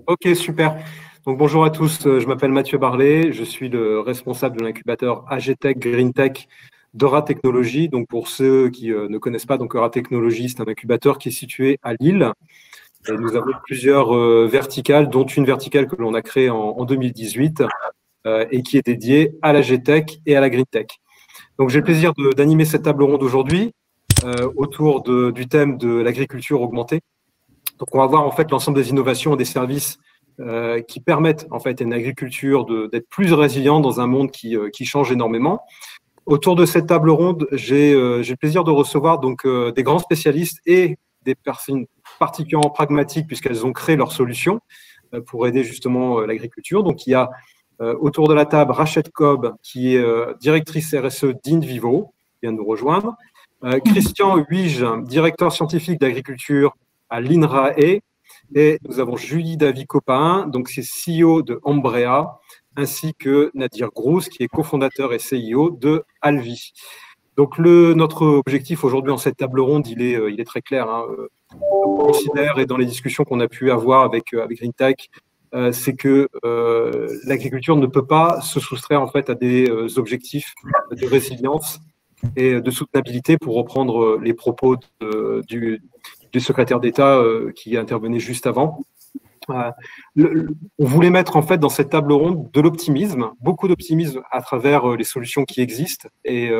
Ok, super. Donc bonjour à tous, je m'appelle Mathieu Barlet, je suis le responsable de l'incubateur AGTech Green Tech d'Eura Technologies. Donc pour ceux qui ne connaissent pas, donc Eura Technologies, c'est un incubateur qui est situé à Lille. Et nous avons plusieurs verticales, dont une verticale que l'on a créée en 2018 et qui est dédiée à l'AGTech et à la Green Tech. Donc j'ai le plaisir d'animer cette table ronde aujourd'hui autour du thème de l'agriculture augmentée. Donc, on va voir en fait l'ensemble des innovations et des services qui permettent en fait à une agriculture d'être plus résiliente dans un monde qui change énormément. Autour de cette table ronde, j'ai le plaisir de recevoir donc des grands spécialistes et des personnes particulièrement pragmatiques puisqu'elles ont créé leurs solutions pour aider justement l'agriculture. Donc, il y a autour de la table Rachel Cobb, qui est directrice RSE d'InVivo, qui vient de nous rejoindre. Christian Huige, directeur scientifique d'agriculture à l'INRAE. Et nous avons Julie Davy-Copin, donc c'est CEO de Ambrea, ainsi que Nadir Grouz, qui est cofondateur et CIO de Alvi. Donc notre objectif aujourd'hui en cette table ronde, il est très clair. Hein. On considère, et dans les discussions qu'on a pu avoir avec GreenTech, c'est que l'agriculture ne peut pas se soustraire en fait à des objectifs de résilience et de soutenabilité, pour reprendre les propos du secrétaire d'État qui intervenait juste avant. On voulait mettre en fait dans cette table ronde de l'optimisme, beaucoup d'optimisme à travers les solutions qui existent et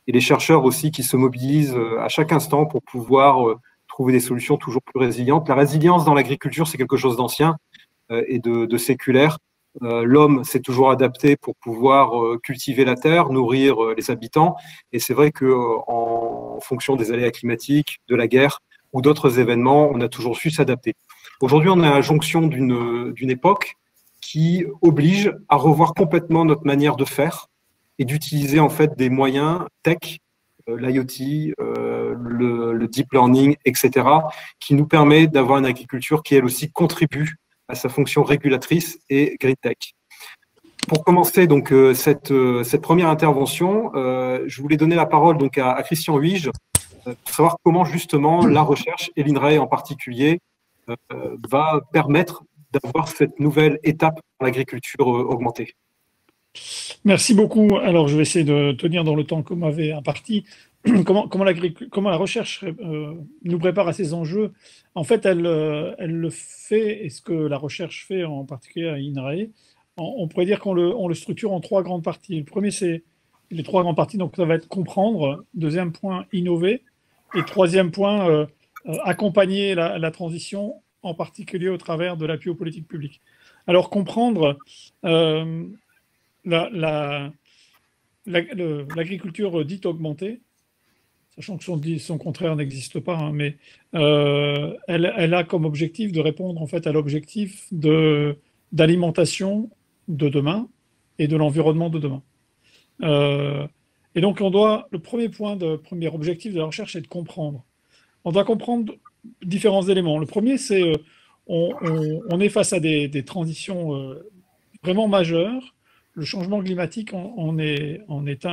les chercheurs aussi qui se mobilisent à chaque instant pour pouvoir trouver des solutions toujours plus résilientes. La résilience dans l'agriculture, c'est quelque chose d'ancien et de séculaire. L'homme s'est toujours adapté pour pouvoir cultiver la terre, nourrir les habitants. Et c'est vrai qu'en fonction des aléas climatiques, de la guerre ou d'autres événements, on a toujours su s'adapter. Aujourd'hui, on est à la jonction d'une époque qui oblige à revoir complètement notre manière de faire et d'utiliser en fait des moyens tech, l'IoT, le deep learning, etc., qui nous permet d'avoir une agriculture qui, elle aussi, contribue à sa fonction régulatrice et green tech. Pour commencer donc cette première intervention, je voulais donner la parole donc à Christian Huige pour savoir comment justement la recherche et l'INRAE en particulier va permettre d'avoir cette nouvelle étape dans l'agriculture augmentée. Merci beaucoup. Alors, je vais essayer de tenir dans le temps que m'avait imparti. Comment la recherche nous prépare à ces enjeux? En fait, elle le fait, et ce que la recherche fait en particulier à INRAE, on pourrait dire qu'on le structure en trois grandes parties. Le premier, c'est les trois grandes parties, donc ça va être comprendre. Deuxième point, innover. Et troisième point, accompagner la transition, en particulier au travers de l'appui aux politiques publiques. Alors, comprendre l'agriculture dite augmentée, sachant que son contraire n'existe pas, hein, mais elle a comme objectif de répondre en fait à l'objectif d'alimentation de demain et de l'environnement de demain. Et donc le premier objectif de la recherche, c'est de comprendre. On doit comprendre différents éléments. Le premier, c'est on est face à des transitions vraiment majeures. Le changement climatique est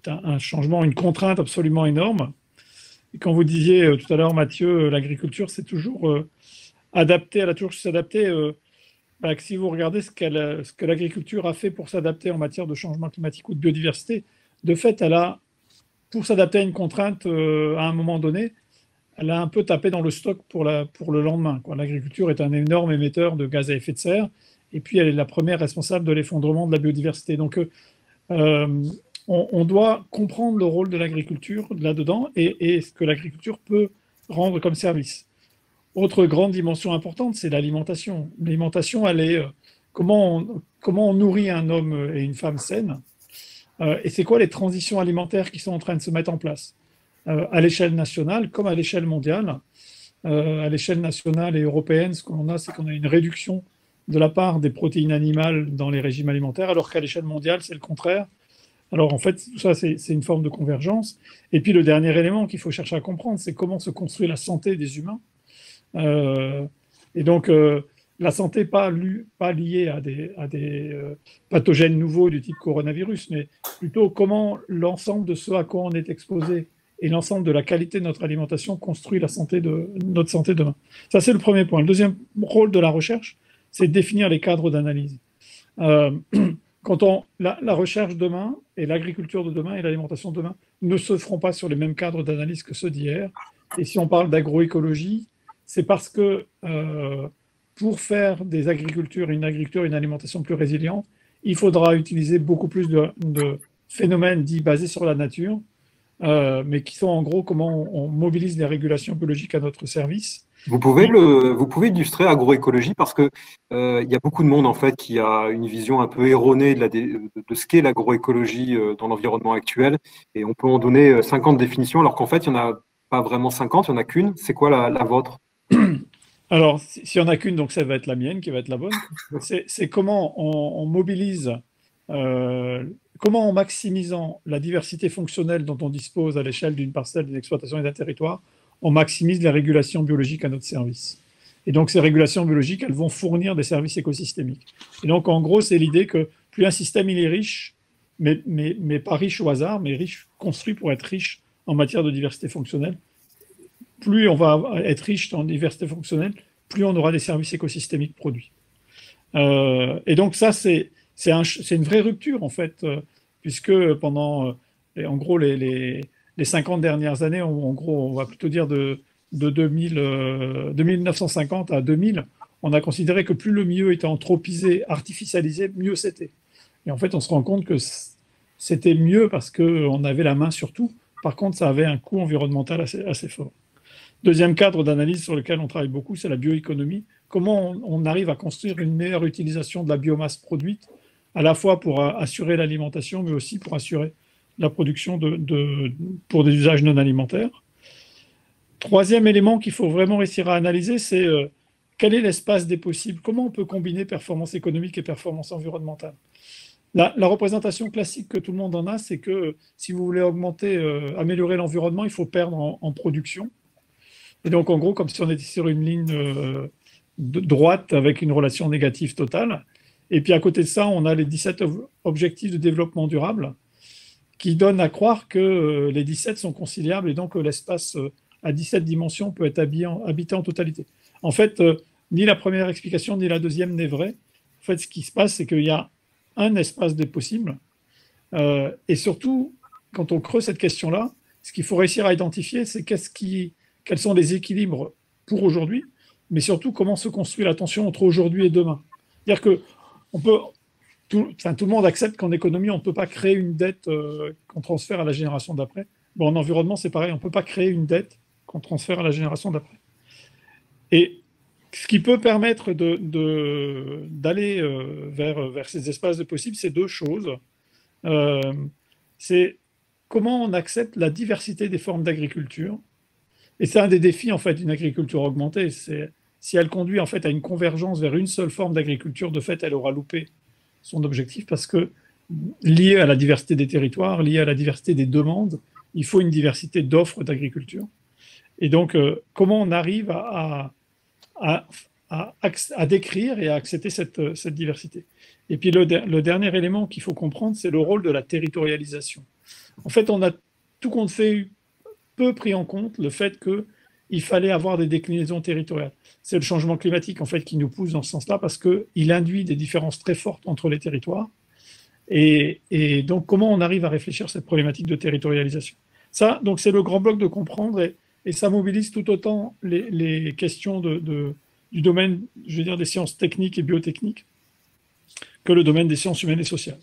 un changement, une contrainte absolument énorme. Et quand vous disiez tout à l'heure, Mathieu, l'agriculture, c'est toujours adapté, elle a toujours su s'adapter. Si vous regardez ce que l'agriculture a fait pour s'adapter en matière de changement climatique ou de biodiversité, de fait, pour s'adapter à une contrainte à un moment donné, elle a un peu tapé dans le stock pour le lendemain. L'agriculture est un énorme émetteur de gaz à effet de serre, et puis elle est la première responsable de l'effondrement de la biodiversité. Donc, on doit comprendre le rôle de l'agriculture là-dedans et ce que l'agriculture peut rendre comme service. Autre grande dimension importante, c'est l'alimentation. L'alimentation, elle est comment on nourrit un homme et une femme saine, et c'est quoi les transitions alimentaires qui sont en train de se mettre en place à l'échelle nationale comme à l'échelle mondiale. À l'échelle nationale et européenne, ce qu'on a, c'est qu'on a une réduction de la part des protéines animales dans les régimes alimentaires, alors qu'à l'échelle mondiale, c'est le contraire. Alors en fait, tout ça, c'est une forme de convergence. Et puis le dernier élément qu'il faut chercher à comprendre, c'est comment se construit la santé des humains. Et donc, la santé pas liée à des pathogènes nouveaux du type coronavirus, mais plutôt comment l'ensemble de ce à quoi on est exposé et l'ensemble de la qualité de notre alimentation construit notre santé demain. Ça, c'est le premier point. Le deuxième rôle de la recherche, c'est de définir les cadres d'analyse. Euh, la recherche demain et l'agriculture de demain et l'alimentation de demain ne se feront pas sur les mêmes cadres d'analyse que ceux d'hier. Et si on parle d'agroécologie, c'est parce que pour faire des agricultures, une agriculture, une alimentation plus résiliente, il faudra utiliser beaucoup plus de phénomènes dits basés sur la nature, mais qui sont en gros comment on mobilise les régulations biologiques à notre service. Vous pouvez illustrer agroécologie parce que il y a beaucoup de monde en fait qui a une vision un peu erronée de ce qu'est l'agroécologie dans l'environnement actuel et on peut en donner 50 définitions alors qu'en fait il n'y en a pas vraiment 50, il n'y en a qu'une. C'est quoi la vôtre? Alors, s'il n'y en a qu'une, donc ça va être la mienne qui va être la bonne. C'est comment on mobilise, comment en maximisant la diversité fonctionnelle dont on dispose à l'échelle d'une parcelle, d'une exploitation et d'un territoire, on maximise les régulations biologiques à notre service. Et donc, ces régulations biologiques, elles vont fournir des services écosystémiques. Et donc, en gros, c'est l'idée que plus un système il est riche, mais pas riche au hasard, mais riche, construit pour être riche en matière de diversité fonctionnelle, plus on va être riche en diversité fonctionnelle, plus on aura des services écosystémiques produits. Et donc ça, c'est une vraie rupture, en fait, puisque pendant, en gros, les 50 dernières années, en gros, on va plutôt dire de 1950 à 2000, on a considéré que plus le milieu était anthropisé, artificialisé, mieux c'était. Et en fait, on se rend compte que c'était mieux parce qu'on avait la main sur tout. Par contre, ça avait un coût environnemental assez fort. Deuxième cadre d'analyse sur lequel on travaille beaucoup, c'est la bioéconomie. Comment on arrive à construire une meilleure utilisation de la biomasse produite, à la fois pour assurer l'alimentation, mais aussi pour assurer la production pour des usages non alimentaires. Troisième élément qu'il faut vraiment réussir à analyser, c'est quel est l'espace des possibles? Comment on peut combiner performance économique et performance environnementale? La représentation classique que tout le monde en a, c'est que si vous voulez améliorer l'environnement, il faut perdre en production. Et donc, en gros, comme si on était sur une ligne droite avec une relation négative totale. Et puis, à côté de ça, on a les 17 objectifs de développement durable qui donnent à croire que les 17 sont conciliables et donc l'espace à 17 dimensions peut être habité en totalité. En fait, ni la première explication ni la deuxième n'est vraie. En fait, ce qui se passe, c'est qu'il y a un espace des possibles. Et surtout, quand on creuse cette question-là, ce qu'il faut réussir à identifier, c'est quels sont les équilibres pour aujourd'hui, mais surtout comment se construit la tension entre aujourd'hui et demain. C'est-à-dire que tout le monde accepte qu'en économie, on ne peut pas créer une dette qu'on transfère à la génération d'après. Bon, en environnement, c'est pareil, on ne peut pas créer une dette qu'on transfère à la génération d'après. Et ce qui peut permettre d'aller vers ces espaces de possibles, c'est deux choses. C'est comment on accepte la diversité des formes d'agriculture. Et c'est un des défis, en fait, d'une agriculture augmentée. Si elle conduit, en fait, à une convergence vers une seule forme d'agriculture, de fait, elle aura loupé son objectif parce que, lié à la diversité des territoires, lié à la diversité des demandes, il faut une diversité d'offres d'agriculture. Et donc, comment on arrive à décrire et à accepter cette diversité. Et puis, le dernier élément qu'il faut comprendre, c'est le rôle de la territorialisation. En fait, on a tout compte fait peu pris en compte le fait qu'il fallait avoir des déclinaisons territoriales. C'est le changement climatique en fait qui nous pousse dans ce sens-là parce qu'il induit des différences très fortes entre les territoires. Et donc, comment on arrive à réfléchir à cette problématique de territorialisation? Ça, donc, c'est le grand bloc de comprendre et ça mobilise tout autant les questions du domaine, je veux dire, des sciences techniques et biotechniques que le domaine des sciences humaines et sociales.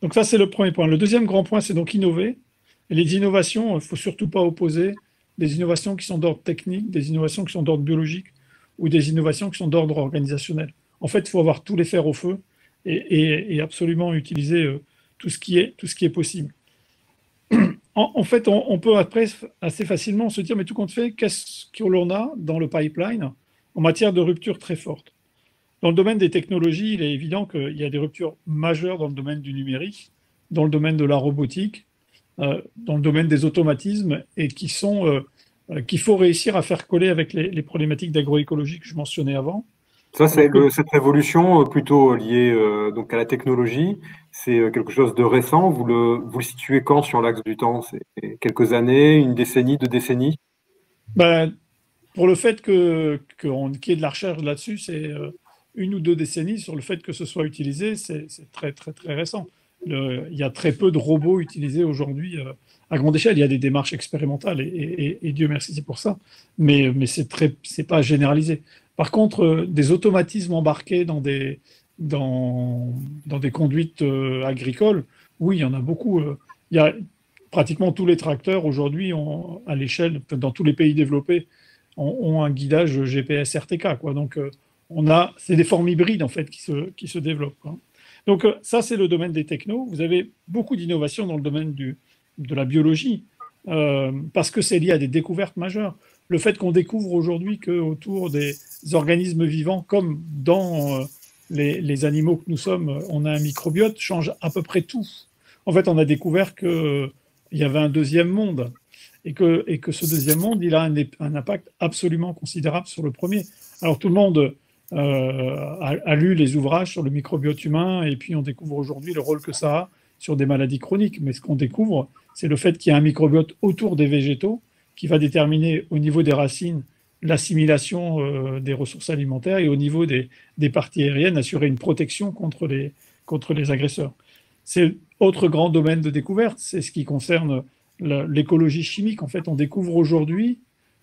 Donc ça, c'est le premier point. Le deuxième grand point, c'est donc innover. Et les innovations, il ne faut surtout pas opposer des innovations qui sont d'ordre technique, des innovations qui sont d'ordre biologique ou des innovations qui sont d'ordre organisationnel. En fait, il faut avoir tous les fers au feu et absolument utiliser tout ce qui est possible. En fait, on peut après assez facilement se dire, mais tout compte fait, qu'est-ce qu'on a dans le pipeline en matière de rupture très forte? Dans le domaine des technologies, il est évident qu'il y a des ruptures majeures dans le domaine du numérique, dans le domaine de la robotique, dans le domaine des automatismes, et qu'il faut réussir à faire coller avec les problématiques d'agroécologie que je mentionnais avant. Ça, c'est cette révolution plutôt liée donc à la technologie. c'est quelque chose de récent. Vous le situez quand sur l'axe du temps? C'est quelques années, une décennie, 2 décennies? Ben, pour le fait qu'il y ait de la recherche là-dessus, c'est 1 ou 2 décennies. Sur le fait que ce soit utilisé, c'est très, très, très récent. Il y a très peu de robots utilisés aujourd'hui à grande échelle. Il y a des démarches expérimentales et Dieu merci, c'est pour ça. Mais c'est pas généralisé. Par contre, des automatismes embarqués dans des conduites agricoles, oui, il y en a beaucoup. Il y a pratiquement tous les tracteurs aujourd'hui à l'échelle, dans tous les pays développés, ont un guidage GPS RTK, quoi. Donc, c'est des formes hybrides en fait qui se développent, quoi. Donc, ça, c'est le domaine des technos. Vous avez beaucoup d'innovations dans le domaine de la biologie parce que c'est lié à des découvertes majeures. Le fait qu'on découvre aujourd'hui qu'autour des organismes vivants, comme dans les animaux que nous sommes, on a un microbiote, change à peu près tout. En fait, on a découvert qu'il y avait un deuxième monde et que ce deuxième monde, il a un impact absolument considérable sur le premier. Alors tout le monde a lu les ouvrages sur le microbiote humain et puis on découvre aujourd'hui le rôle que ça a sur des maladies chroniques. Mais ce qu'on découvre, c'est le fait qu'il y a un microbiote autour des végétaux qui va déterminer au niveau des racines l'assimilation des ressources alimentaires et au niveau des parties aériennes assurer une protection contre les agresseurs. C'est autre grand domaine de découverte, c'est ce qui concerne l'écologie chimique. En fait, on découvre aujourd'hui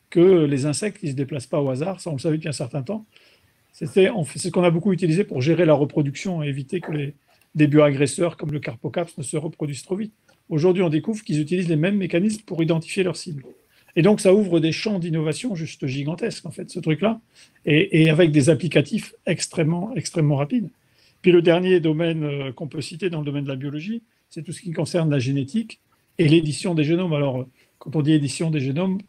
que les insectes ne se déplacent pas au hasard, ça on le savait depuis un certain temps. C'est ce qu'on a beaucoup utilisé pour gérer la reproduction et éviter que des bioagresseurs comme le Carpocaps ne se reproduisent trop vite. Aujourd'hui, on découvre qu'ils utilisent les mêmes mécanismes pour identifier leurs cibles. Et donc, ça ouvre des champs d'innovation juste gigantesques, en fait, ce truc-là, et avec des applicatifs extrêmement, extrêmement rapides. Puis le dernier domaine qu'on peut citer dans le domaine de la biologie, c'est tout ce qui concerne la génétique et l'édition des génomes. Alors, quand on dit édition des génomes,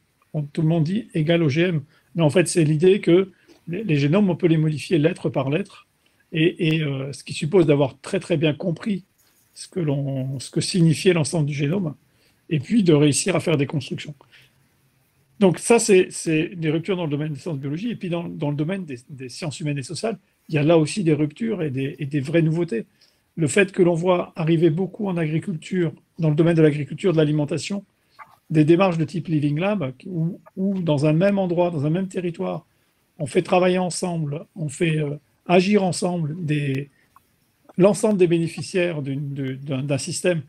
tout le monde dit égal OGM. Mais en fait, c'est l'idée que les génomes, on peut les modifier lettre par lettre, et ce qui suppose d'avoir très très bien compris ce que signifiait l'ensemble du génome, et puis de réussir à faire des constructions. Donc ça, c'est des ruptures dans le domaine des sciences biologie, et puis dans le domaine des sciences humaines et sociales, il y a là aussi des ruptures et des vraies nouveautés. Le fait que l'on voit arriver beaucoup en agriculture, dans le domaine de l'agriculture, de l'alimentation, des démarches de type Living Lab, où dans un même endroit, dans un même territoire, on fait travailler ensemble, on fait agir ensemble l'ensemble des bénéficiaires d'un système,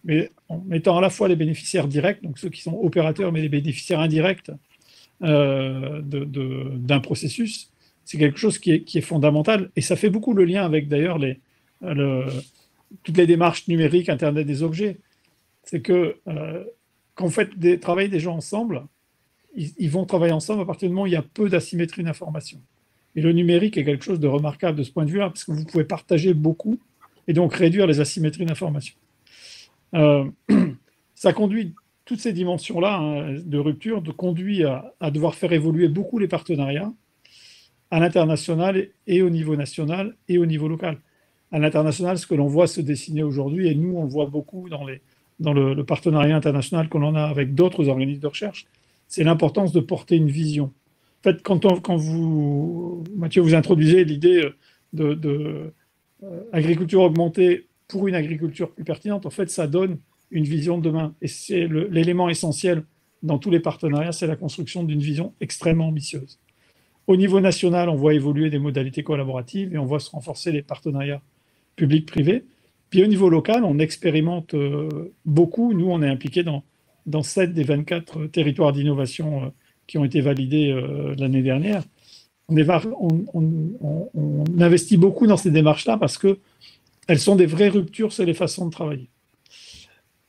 mais en mettant à la fois les bénéficiaires directs, donc ceux qui sont opérateurs, mais les bénéficiaires indirects d'un processus, c'est quelque chose qui est fondamental. Et ça fait beaucoup le lien avec d'ailleurs toutes les démarches numériques, Internet des objets. C'est que quand on fait travailler des gens ensemble, ils vont travailler ensemble à partir du moment où il y a peu d'asymétrie d'information. Et le numérique est quelque chose de remarquable de ce point de vue-là, parce que vous pouvez partager beaucoup et donc réduire les asymétries d'information. Ça conduit, toutes ces dimensions-là de rupture, conduit à devoir faire évoluer beaucoup les partenariats à l'international et au niveau national et au niveau local. À l'international, ce que l'on voit se dessiner aujourd'hui, et nous on le voit beaucoup dans le partenariat international que l'on a avec d'autres organismes de recherche, c'est l'importance de porter une vision. En fait, quand vous, Mathieu, vous introduisez l'idée de agriculture augmentée pour une agriculture plus pertinente, en fait, ça donne une vision de demain. Et c'est l'élément essentiel dans tous les partenariats, c'est la construction d'une vision extrêmement ambitieuse. Au niveau national, on voit évoluer des modalités collaboratives et on voit se renforcer les partenariats publics-privés. Puis au niveau local, on expérimente beaucoup. Nous, on est impliqués dans 7 des 24 territoires d'innovation qui ont été validés l'année dernière. On investit beaucoup dans ces démarches-là parce qu'elles sont des vraies ruptures sur les façons de travailler.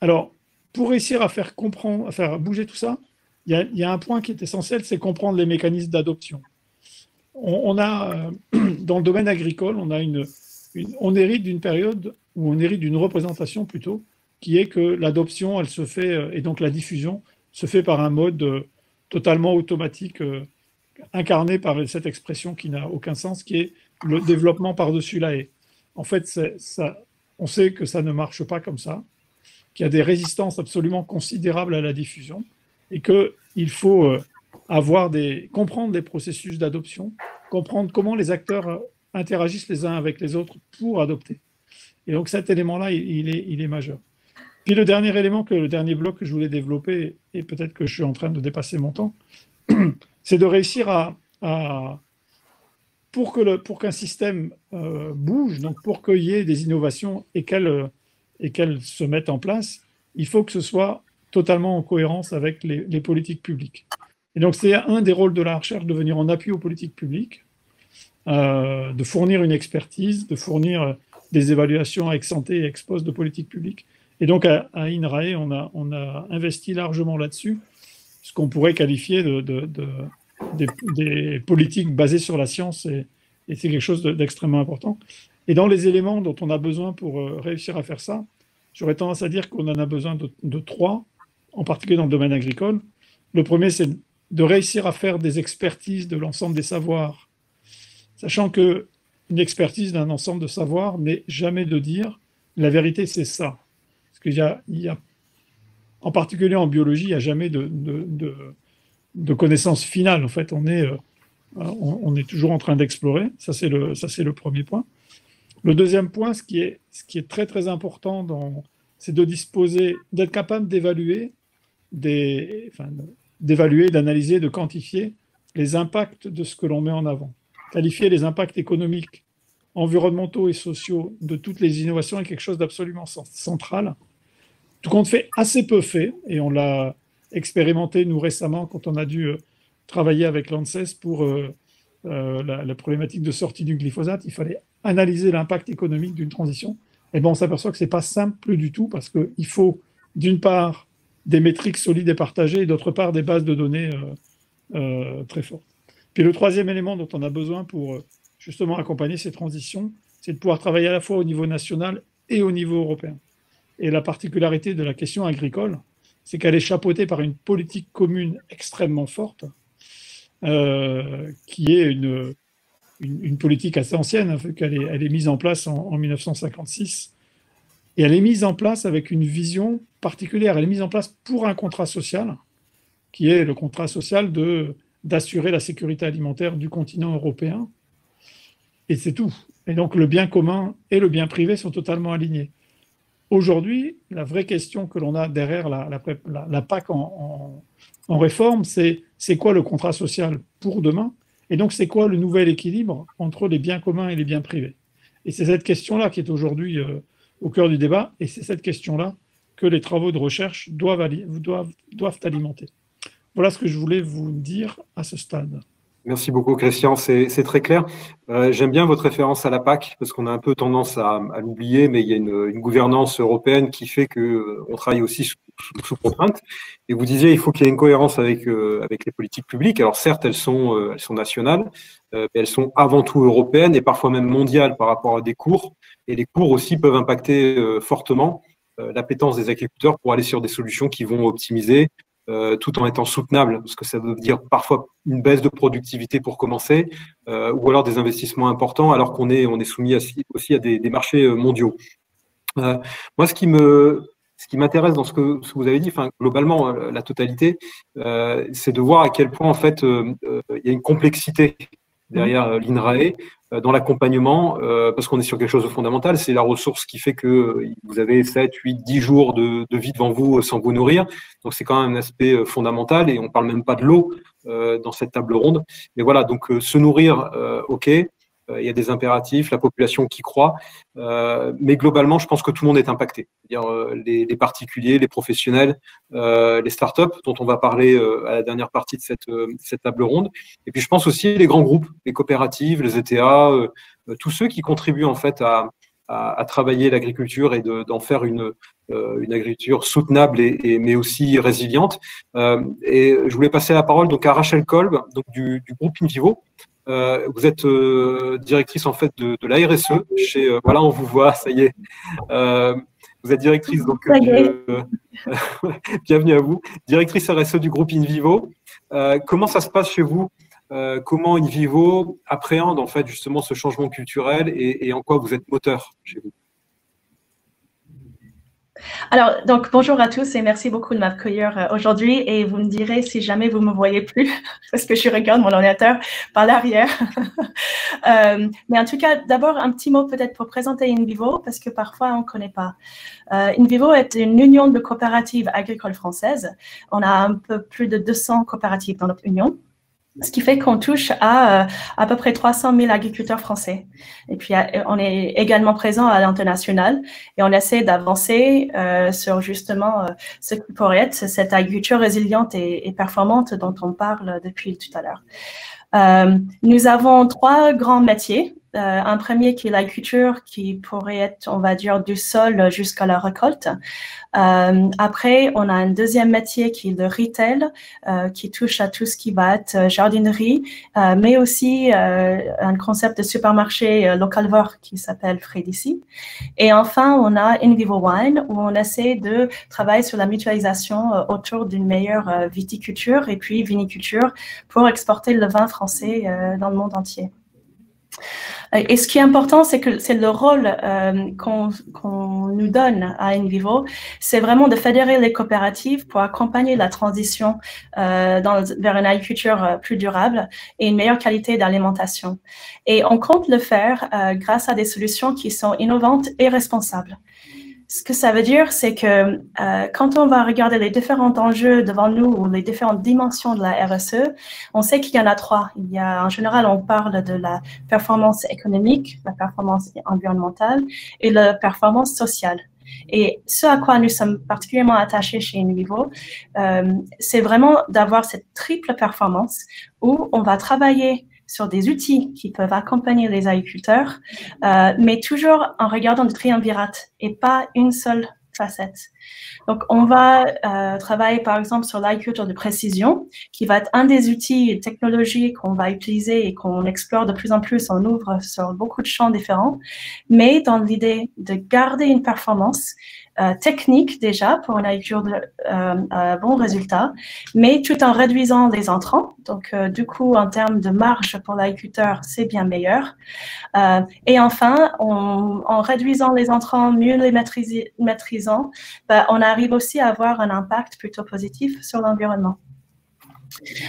Alors, pour réussir à faire comprendre, à faire bouger tout ça, il y a un point qui est essentiel, c'est comprendre les mécanismes d'adoption. On a, dans le domaine agricole, on hérite d'une période où on hérite d'une représentation plutôt, qui est que l'adoption, elle se fait, et donc la diffusion, se fait par un mode totalement automatique, incarné par cette expression qui n'a aucun sens, qui est le développement par-dessus la haie. En fait, on sait que ça ne marche pas comme ça, qu'il y a des résistances absolument considérables à la diffusion, et qu'il faut comprendre les processus d'adoption, comprendre comment les acteurs interagissent les uns avec les autres pour adopter. Et donc cet élément-là, il est majeur. Puis le dernier élément, le dernier bloc que je voulais développer, et peut-être que je suis en train de dépasser mon temps, c'est de réussir pour qu'un système bouge, donc pour qu'il y ait des innovations et qu'elles se mettent en place, il faut que ce soit totalement en cohérence avec les politiques publiques. Et donc c'est un des rôles de la recherche de venir en appui aux politiques publiques, de fournir une expertise, de fournir des évaluations ex ante et ex post de politiques publiques. Et donc à INRAE, on a investi largement là-dessus, ce qu'on pourrait qualifier des politiques basées sur la science, et c'est quelque chose d'extrêmement important. Et dans les éléments dont on a besoin pour réussir à faire ça, j'aurais tendance à dire qu'on en a besoin de trois, en particulier dans le domaine agricole. Le premier, c'est de réussir à faire des expertises de l'ensemble des savoirs, sachant qu'une expertise d'un ensemble de savoirs n'est jamais de dire la vérité, c'est ça. Parce qu'il y a, en particulier en biologie, il n'y a jamais de connaissance finale. En fait, on est toujours en train d'explorer. Ça, c'est le premier point. Le deuxième point, ce qui est très, très important, c'est d'être capable d'évaluer, d'analyser, de quantifier les impacts de ce que l'on met en avant. Qualifier les impacts économiques, environnementaux et sociaux de toutes les innovations est quelque chose d'absolument central. Tout compte fait, assez peu fait, et on l'a expérimenté, nous, récemment, quand on a dû travailler avec l'ANSES pour la problématique de sortie du glyphosate. Il fallait analyser l'impact économique d'une transition. Et bien, on s'aperçoit que ce n'est pas simple du tout, parce qu'il faut, d'une part, des métriques solides et partagées, et d'autre part, des bases de données très fortes. Puis le troisième élément dont on a besoin pour justement accompagner ces transitions, c'est de pouvoir travailler à la fois au niveau national et au niveau européen. Et la particularité de la question agricole, c'est qu'elle est chapeautée par une politique commune extrêmement forte, qui est une politique assez ancienne, hein, elle est mise en place en 1956. Et elle est mise en place avec une vision particulière. Elle est mise en place pour un contrat social, qui est le contrat social d'assurer la sécurité alimentaire du continent européen. Et c'est tout. Et donc le bien commun et le bien privé sont totalement alignés. Aujourd'hui, la vraie question que l'on a derrière la PAC en réforme, c'est quoi le contrat social pour demain? Et donc, c'est quoi le nouvel équilibre entre les biens communs et les biens privés? Et c'est cette question-là qui est aujourd'hui au cœur du débat, et c'est cette question-là que les travaux de recherche doivent alimenter. Voilà ce que je voulais vous dire à ce stade. Merci beaucoup, Christian. C'est très clair. J'aime bien votre référence à la PAC parce qu'on a un peu tendance à l'oublier, mais il y a une gouvernance européenne qui fait qu'on travaille aussi sous contrainte. Et vous disiez, il faut qu'il y ait une cohérence avec les politiques publiques. Alors certes, elles sont nationales, mais elles sont avant tout européennes et parfois même mondiales par rapport à des cours. Et les cours aussi peuvent impacter fortement l'appétence des agriculteurs pour aller sur des solutions qui vont optimiser tout en étant soutenable, parce que ça veut dire parfois une baisse de productivité pour commencer, ou alors des investissements importants, alors qu'on est soumis aussi à des marchés mondiaux. Moi, ce qui m'intéresse dans ce que vous avez dit, enfin globalement la totalité, c'est de voir à quel point en fait il y a une complexité derrière l'INRAE dans l'accompagnement, parce qu'on est sur quelque chose de fondamental, c'est la ressource qui fait que vous avez 7, 8, 10 jours de vie devant vous sans vous nourrir. Donc c'est quand même un aspect fondamental, et on parle même pas de l'eau dans cette table ronde. Mais voilà, donc se nourrir, ok, il y a des impératifs, la population qui croît, mais globalement, je pense que tout le monde est impacté. C'est-à-dire les particuliers, les professionnels, les startups, dont on va parler à la dernière partie de cette table ronde. Et puis, je pense aussi les grands groupes, les coopératives, les ETA, tous ceux qui contribuent en fait à travailler l'agriculture et d'en faire une agriculture soutenable mais aussi résiliente. Et je voulais passer la parole donc à Rachel Kolb, donc du groupe InVivo. Vous êtes directrice en fait de la RSE chez voilà, on vous voit, ça y est. Vous êtes directrice donc bienvenue à vous, directrice RSE du groupe InVivo. Comment ça se passe chez vous? Comment InVivo appréhende en fait justement ce changement culturel et en quoi vous êtes moteur chez vous? Alors, donc, bonjour à tous et merci beaucoup de m'accueillir aujourd'hui. Et vous me direz si jamais vous me voyez plus, parce que je regarde mon ordinateur par l'arrière. Mais en tout cas, d'abord, un petit mot peut-être pour présenter InVivo, parce que parfois, on ne connaît pas. InVivo est une union de coopératives agricoles françaises. On a un peu plus de 200 coopératives dans notre union. Ce qui fait qu'on touche à peu près 300 000 agriculteurs français. Et puis, on est également présent à l'international et on essaie d'avancer sur justement ce qui pourrait être cette agriculture résiliente et performante dont on parle depuis tout à l'heure. Nous avons 3 grands métiers. Un premier qui est l'agriculture, qui pourrait être, on va dire, du sol jusqu'à la récolte. Après, on a un deuxième métier qui est le retail, qui touche à tout ce qui va être jardinerie, mais aussi un concept de supermarché localvore qui s'appelle Frédici. Et enfin, on a InVivo Wine, où on essaie de travailler sur la mutualisation autour d'une meilleure viticulture et puis viniculture pour exporter le vin français dans le monde entier. Et ce qui est important, c'est que c'est le rôle qu'on nous donne à InVivo, c'est vraiment de fédérer les coopératives pour accompagner la transition vers une agriculture plus durable et une meilleure qualité d'alimentation. Et on compte le faire grâce à des solutions qui sont innovantes et responsables. Ce que ça veut dire, c'est que quand on va regarder les différents enjeux devant nous ou les différentes dimensions de la RSE, on sait qu'il y en a 3. Il y a, en général, on parle de la performance économique, la performance environnementale et la performance sociale. Et ce à quoi nous sommes particulièrement attachés chez InVivo, c'est vraiment d'avoir cette triple performance où on va travailler sur des outils qui peuvent accompagner les agriculteurs, mais toujours en regardant le triumvirate et pas une seule facette. Donc, on va travailler par exemple sur l'agriculture de précision, qui va être un des outils technologiques qu'on va utiliser et qu'on explore de plus en plus. On ouvre sur beaucoup de champs différents, mais dans l'idée de garder une performance technique déjà pour une agriculture de bons résultats, mais tout en réduisant les intrants. Donc, du coup, en termes de marge pour l'agriculteur, c'est bien meilleur. Et enfin, en réduisant les intrants, mieux les maîtrisant, on arrive aussi à avoir un impact plutôt positif sur l'environnement.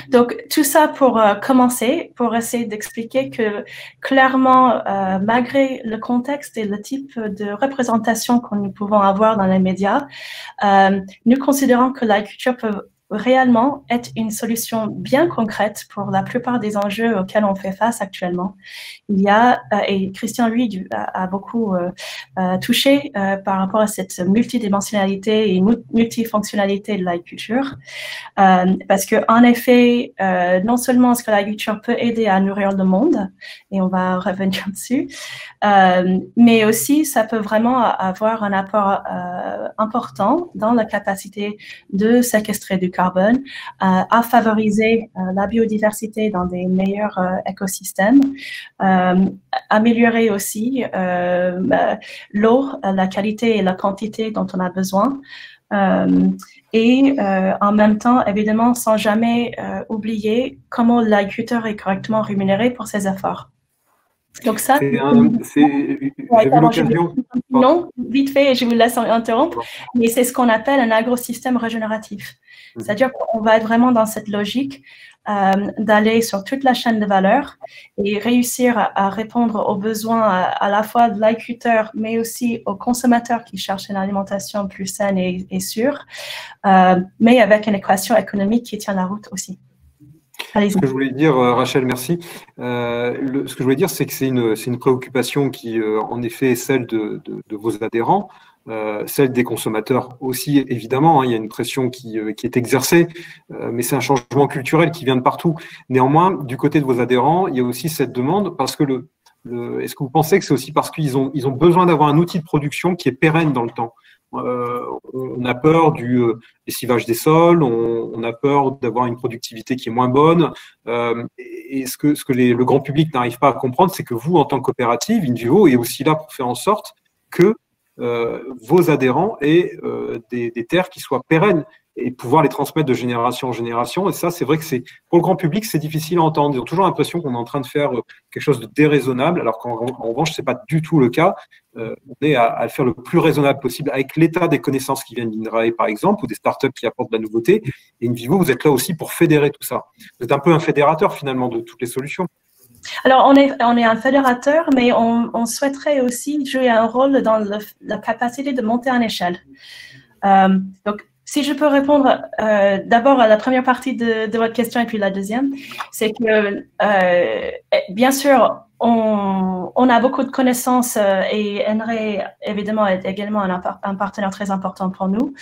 Donc, tout ça pour commencer, pour essayer d'expliquer que clairement, malgré le contexte et le type de représentation que nous pouvons avoir dans les médias, nous considérons que l'agriculture peut réellement être une solution bien concrète pour la plupart des enjeux auxquels on fait face actuellement. Il y a, et Christian, lui, a beaucoup touché par rapport à cette multidimensionnalité et multifonctionnalité de l'agriculture, parce que en effet, non seulement est-ce que l'agriculture peut aider à nourrir le monde, et on va revenir dessus, mais aussi ça peut vraiment avoir un apport important dans la capacité de séquestrer du carbone, à favoriser la biodiversité dans des meilleurs écosystèmes, améliorer aussi l'eau, la qualité et la quantité dont on a besoin, et en même temps, évidemment, sans jamais oublier comment l'agriculteur est correctement rémunéré pour ses efforts. Donc ça, vous avez l'occasion. Non, vite fait, je vous laisse interrompre, mais c'est ce qu'on appelle un agrosystème régénératif. C'est-à-dire qu'on va être vraiment dans cette logique d'aller sur toute la chaîne de valeur et réussir à répondre aux besoins à la fois de l'agriculteur, mais aussi aux consommateurs qui cherchent une alimentation plus saine et sûre, mais avec une équation économique qui tient la route aussi. Ce que je voulais dire, Rachel, merci. Ce que je voulais dire, c'est que c'est une préoccupation qui, en effet, est celle de vos adhérents, celle des consommateurs aussi, évidemment. Hein, il y a une pression qui est exercée, mais c'est un changement culturel qui vient de partout. Néanmoins, du côté de vos adhérents, il y a aussi cette demande parce que est-ce que vous pensez que c'est aussi parce qu'ils ont besoin d'avoir un outil de production qui est pérenne dans le temps? On a peur du lessivage des sols, on a peur d'avoir une productivité qui est moins bonne. Et ce que le grand public n'arrive pas à comprendre, c'est que vous, en tant que coopérative, InVivo est aussi là pour faire en sorte que vos adhérents aient des terres qui soient pérennes et pouvoir les transmettre de génération en génération. Et ça, c'est vrai que pour le grand public, c'est difficile à entendre. Ils ont toujours l'impression qu'on est en train de faire quelque chose de déraisonnable, alors qu'en revanche, ce n'est pas du tout le cas. On est à le faire le plus raisonnable possible avec l'état des connaissances qui viennent d'INRAE, par exemple, ou des startups qui apportent de la nouveauté. Et InVivo, vous êtes là aussi pour fédérer tout ça. Vous êtes un peu un fédérateur, finalement, de toutes les solutions. Alors, on est un fédérateur, mais on souhaiterait aussi jouer un rôle dans la capacité de monter en échelle. Donc, si je peux répondre d'abord à la première partie de votre question et puis la deuxième, c'est que, bien sûr, on a beaucoup de connaissances et INRAE, évidemment, est également un partenaire très important pour nous.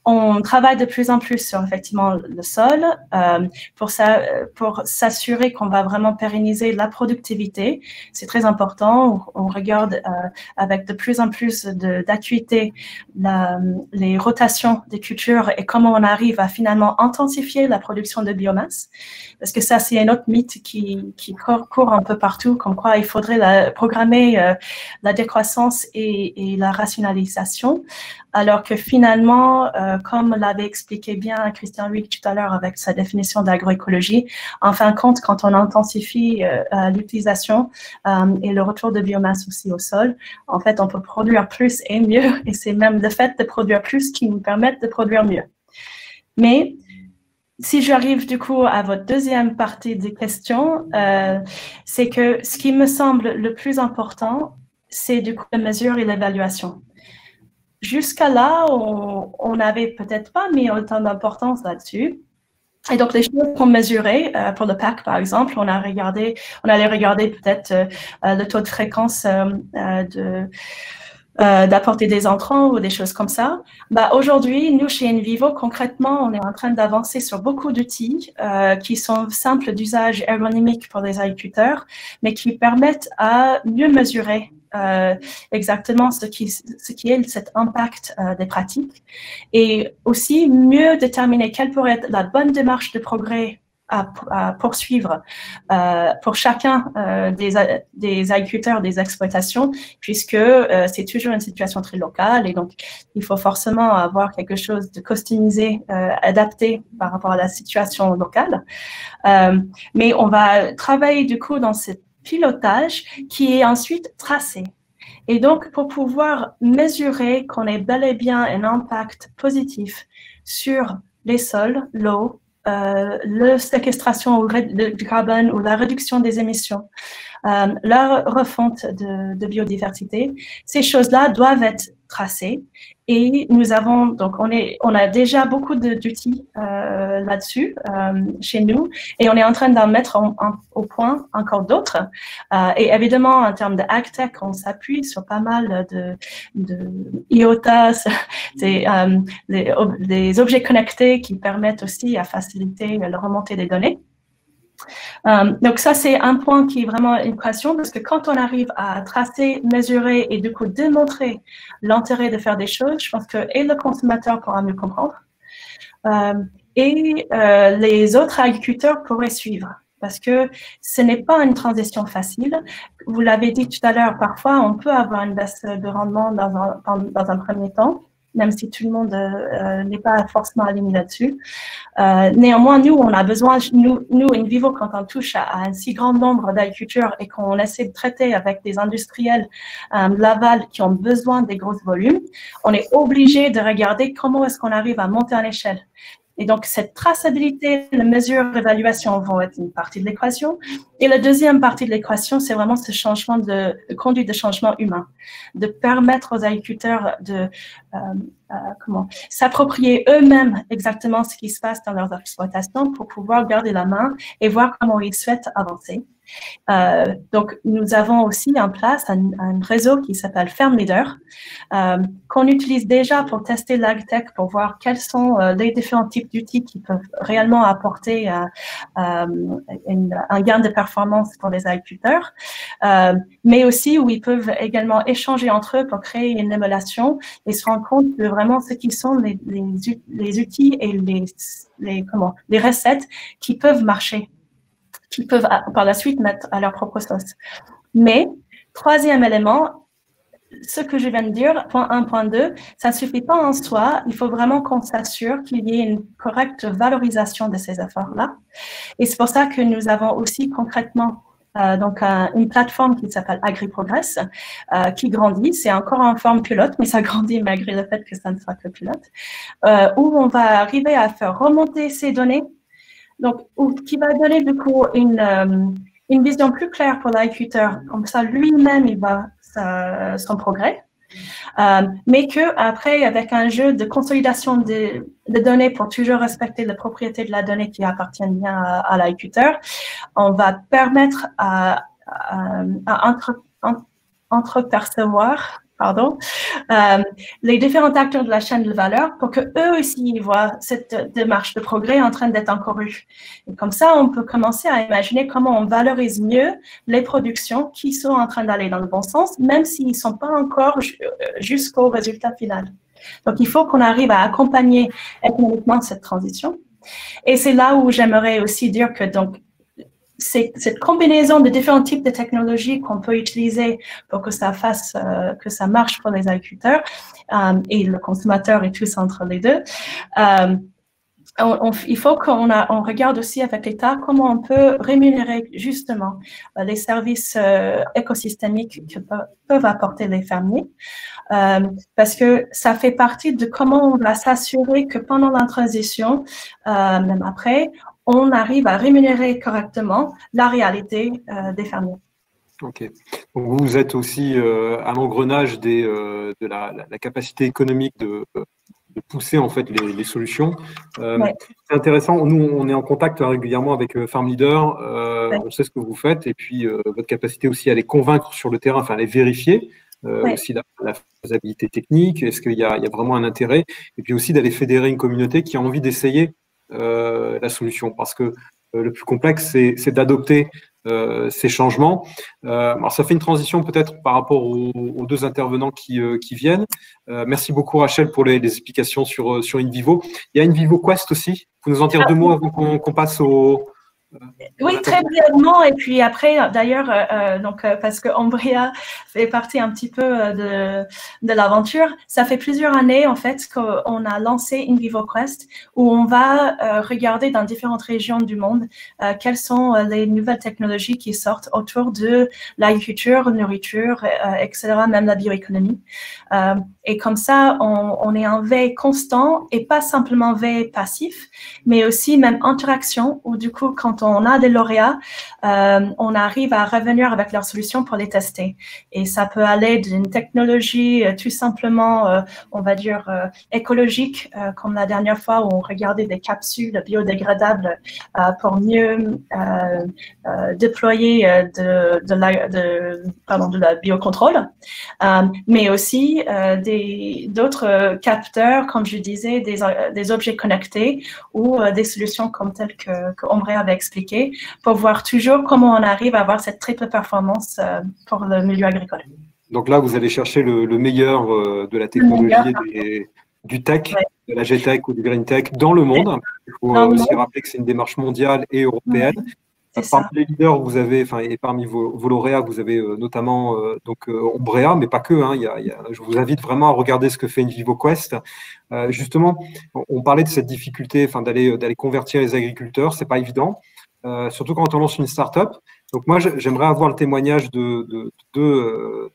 On travaille de plus en plus sur effectivement le sol pour s'assurer qu'on va vraiment pérenniser la productivité. C'est très important. On regarde avec de plus en plus d'acuité les rotations des cultures et comment on arrive à finalement intensifier la production de biomasse. Parce que ça, c'est un autre mythe qui court un peu partout, comme quoi il faudrait programmer la décroissance et la rationalisation. Alors que finalement, comme l'avait expliqué bien Christian Huyck tout à l'heure avec sa définition d'agroécologie, en fin de compte, quand on intensifie l'utilisation et le retour de biomasse aussi au sol, en fait, on peut produire plus et mieux, et c'est même le fait de produire plus qui nous permet de produire mieux. Mais si j'arrive du coup à votre deuxième partie des questions, c'est que ce qui me semble le plus important, c'est du coup la mesure et l'évaluation. Jusqu'à là, on n'avait peut-être pas mis autant d'importance là-dessus. Et donc, les choses qu'on mesurait, pour le PAC, par exemple, on allait regarder peut-être le taux de fréquence d'apporter des entrants ou des choses comme ça. Aujourd'hui, nous, chez InVivo, concrètement, on est en train d'avancer sur beaucoup d'outils qui sont simples d'usage ergonomique pour les agriculteurs, mais qui permettent à mieux mesurer exactement ce qui est cet impact des pratiques et aussi mieux déterminer quelle pourrait être la bonne démarche de progrès à poursuivre pour chacun des agriculteurs, des exploitations, puisque c'est toujours une situation très locale et donc il faut forcément avoir quelque chose de customisé, adapté par rapport à la situation locale. Mais on va travailler du coup dans ce pilotage qui est ensuite tracé. Et donc, pour pouvoir mesurer qu'on ait bel et bien un impact positif sur les sols, l'eau, la séquestration du carbone ou la réduction des émissions, la refonte de biodiversité, ces choses-là doivent être tracées. Et nous avons, donc on a déjà beaucoup d'outils là-dessus chez nous et on est en train d'en mettre au point encore d'autres. Et évidemment, en termes de AgTech, on s'appuie sur pas mal de IoTA, des objets connectés qui permettent aussi à faciliter la remontée des données. Donc ça, c'est un point qui est vraiment une question parce que quand on arrive à tracer, mesurer et du coup démontrer l'intérêt de faire des choses, je pense que et le consommateur pourra mieux comprendre et les autres agriculteurs pourraient suivre parce que ce n'est pas une transition facile. Vous l'avez dit tout à l'heure, parfois on peut avoir une baisse de rendement dans un premier temps, même si tout le monde n'est pas forcément aligné là-dessus. Néanmoins, nous, on a besoin, nous InVivo, quand on touche à un si grand nombre d'agriculteurs et qu'on essaie de traiter avec des industriels l'aval qui ont besoin des gros volumes, on est obligé de regarder comment est-ce qu'on arrive à monter en échelle. Et donc, cette traçabilité, la mesure, l'évaluation vont être une partie de l'équation. Et la deuxième partie de l'équation, c'est vraiment ce changement de conduite de changement humain, de permettre aux agriculteurs de s'approprier eux-mêmes exactement ce qui se passe dans leurs exploitations pour pouvoir garder la main et voir comment ils souhaitent avancer. Donc, nous avons aussi en place un réseau qui s'appelle FermLeader, qu'on utilise déjà pour tester l'AgTech, pour voir quels sont les différents types d'outils qui peuvent réellement apporter un gain de performance pour les agriculteurs, mais aussi où ils peuvent également échanger entre eux pour créer une émulation et se rendre compte de vraiment ce qui sont les outils et les recettes qui peuvent marcher, qui peuvent par la suite mettre à leur propre sauce. Mais, troisième élément, ce que je viens de dire, point 1, point 2, ça ne suffit pas en soi. Il faut vraiment qu'on s'assure qu'il y ait une correcte valorisation de ces efforts-là. Et c'est pour ça que nous avons aussi concrètement une plateforme qui s'appelle AgriProgress, qui grandit. C'est encore en forme pilote, mais ça grandit malgré le fait que ça ne soit que pilote, où on va arriver à faire remonter ces données, donc qui va donner du coup une vision plus claire pour l'agriculteur. Comme ça, lui-même, il voit son progrès. Mais qu'après, avec un jeu de consolidation de données pour toujours respecter la propriété de la donnée qui appartient bien à l'agriculteur, on va permettre à entrepercevoir les différents acteurs de la chaîne de valeur pour qu'eux aussi voient cette démarche de progrès en train d'être encourue. Et comme ça, on peut commencer à imaginer comment on valorise mieux les productions qui sont en train d'aller dans le bon sens, même s'ils ne sont pas encore jusqu'au résultat final. Donc, il faut qu'on arrive à accompagner économiquement cette transition. Et c'est là où j'aimerais aussi dire que donc, cette combinaison de différents types de technologies qu'on peut utiliser pour que ça que ça marche pour les agriculteurs et le consommateur et tous entre les deux. Il faut qu'on regarde aussi avec l'État comment on peut rémunérer justement les services écosystémiques que peuvent apporter les fermiers, parce que ça fait partie de comment on va s'assurer que pendant la transition, même après, on arrive à rémunérer correctement la réalité des fermiers. Ok. Donc vous êtes aussi à l'engrenage de la capacité économique de pousser en fait les solutions. Ouais. C'est intéressant. Nous, on est en contact régulièrement avec Farm Leader. Ouais. On sait ce que vous faites et puis votre capacité aussi à les convaincre sur le terrain, enfin à les vérifier. Ouais. Aussi la faisabilité technique. Est-ce qu'il y a vraiment un intérêt? Et puis aussi d'aller fédérer une communauté qui a envie d'essayer la solution, parce que le plus complexe, c'est d'adopter ces changements. Alors, ça fait une transition peut-être par rapport aux deux intervenants qui viennent. Merci beaucoup, Rachel, pour les explications sur InVivo. Il y a InVivo Quest aussi. Vous nous en dire deux mots avant qu'on passe au... Oui, très brièvement. Et puis après, d'ailleurs, parce que Ombrea fait partie un petit peu de l'aventure, ça fait plusieurs années, en fait, qu'on a lancé InVivo Quest, où on va regarder dans différentes régions du monde quelles sont les nouvelles technologies qui sortent autour de l'agriculture, nourriture, etc., même la bioéconomie. Et comme ça, on est en veille constant et pas simplement veille passif, mais aussi même interaction, où du coup, quand on a des lauréats, on arrive à revenir avec leurs solutions pour les tester. Et ça peut aller d'une technologie tout simplement, on va dire, écologique, comme la dernière fois où on regardait des capsules biodégradables pour mieux déployer de la biocontrôle, mais aussi d'autres capteurs, comme je disais, des objets connectés ou des solutions comme telles que Ombrea avait expliqué, pour voir toujours comment on arrive à avoir cette triple performance pour le milieu agricole. Donc là, vous allez chercher le meilleur de la technologie et du tech, ouais, de la G-Tech ou du Green Tech dans le monde. Il faut aussi rappeler que c'est une démarche mondiale et européenne. Parmi les leaders, vous avez, et parmi vos lauréats, vous avez notamment Ombrea, mais pas que. Je vous invite vraiment à regarder ce que fait InVivo Quest. Justement, on parlait de cette difficulté, d'aller convertir les agriculteurs. C'est pas évident, surtout quand on lance une start-up. Donc moi, j'aimerais avoir le témoignage de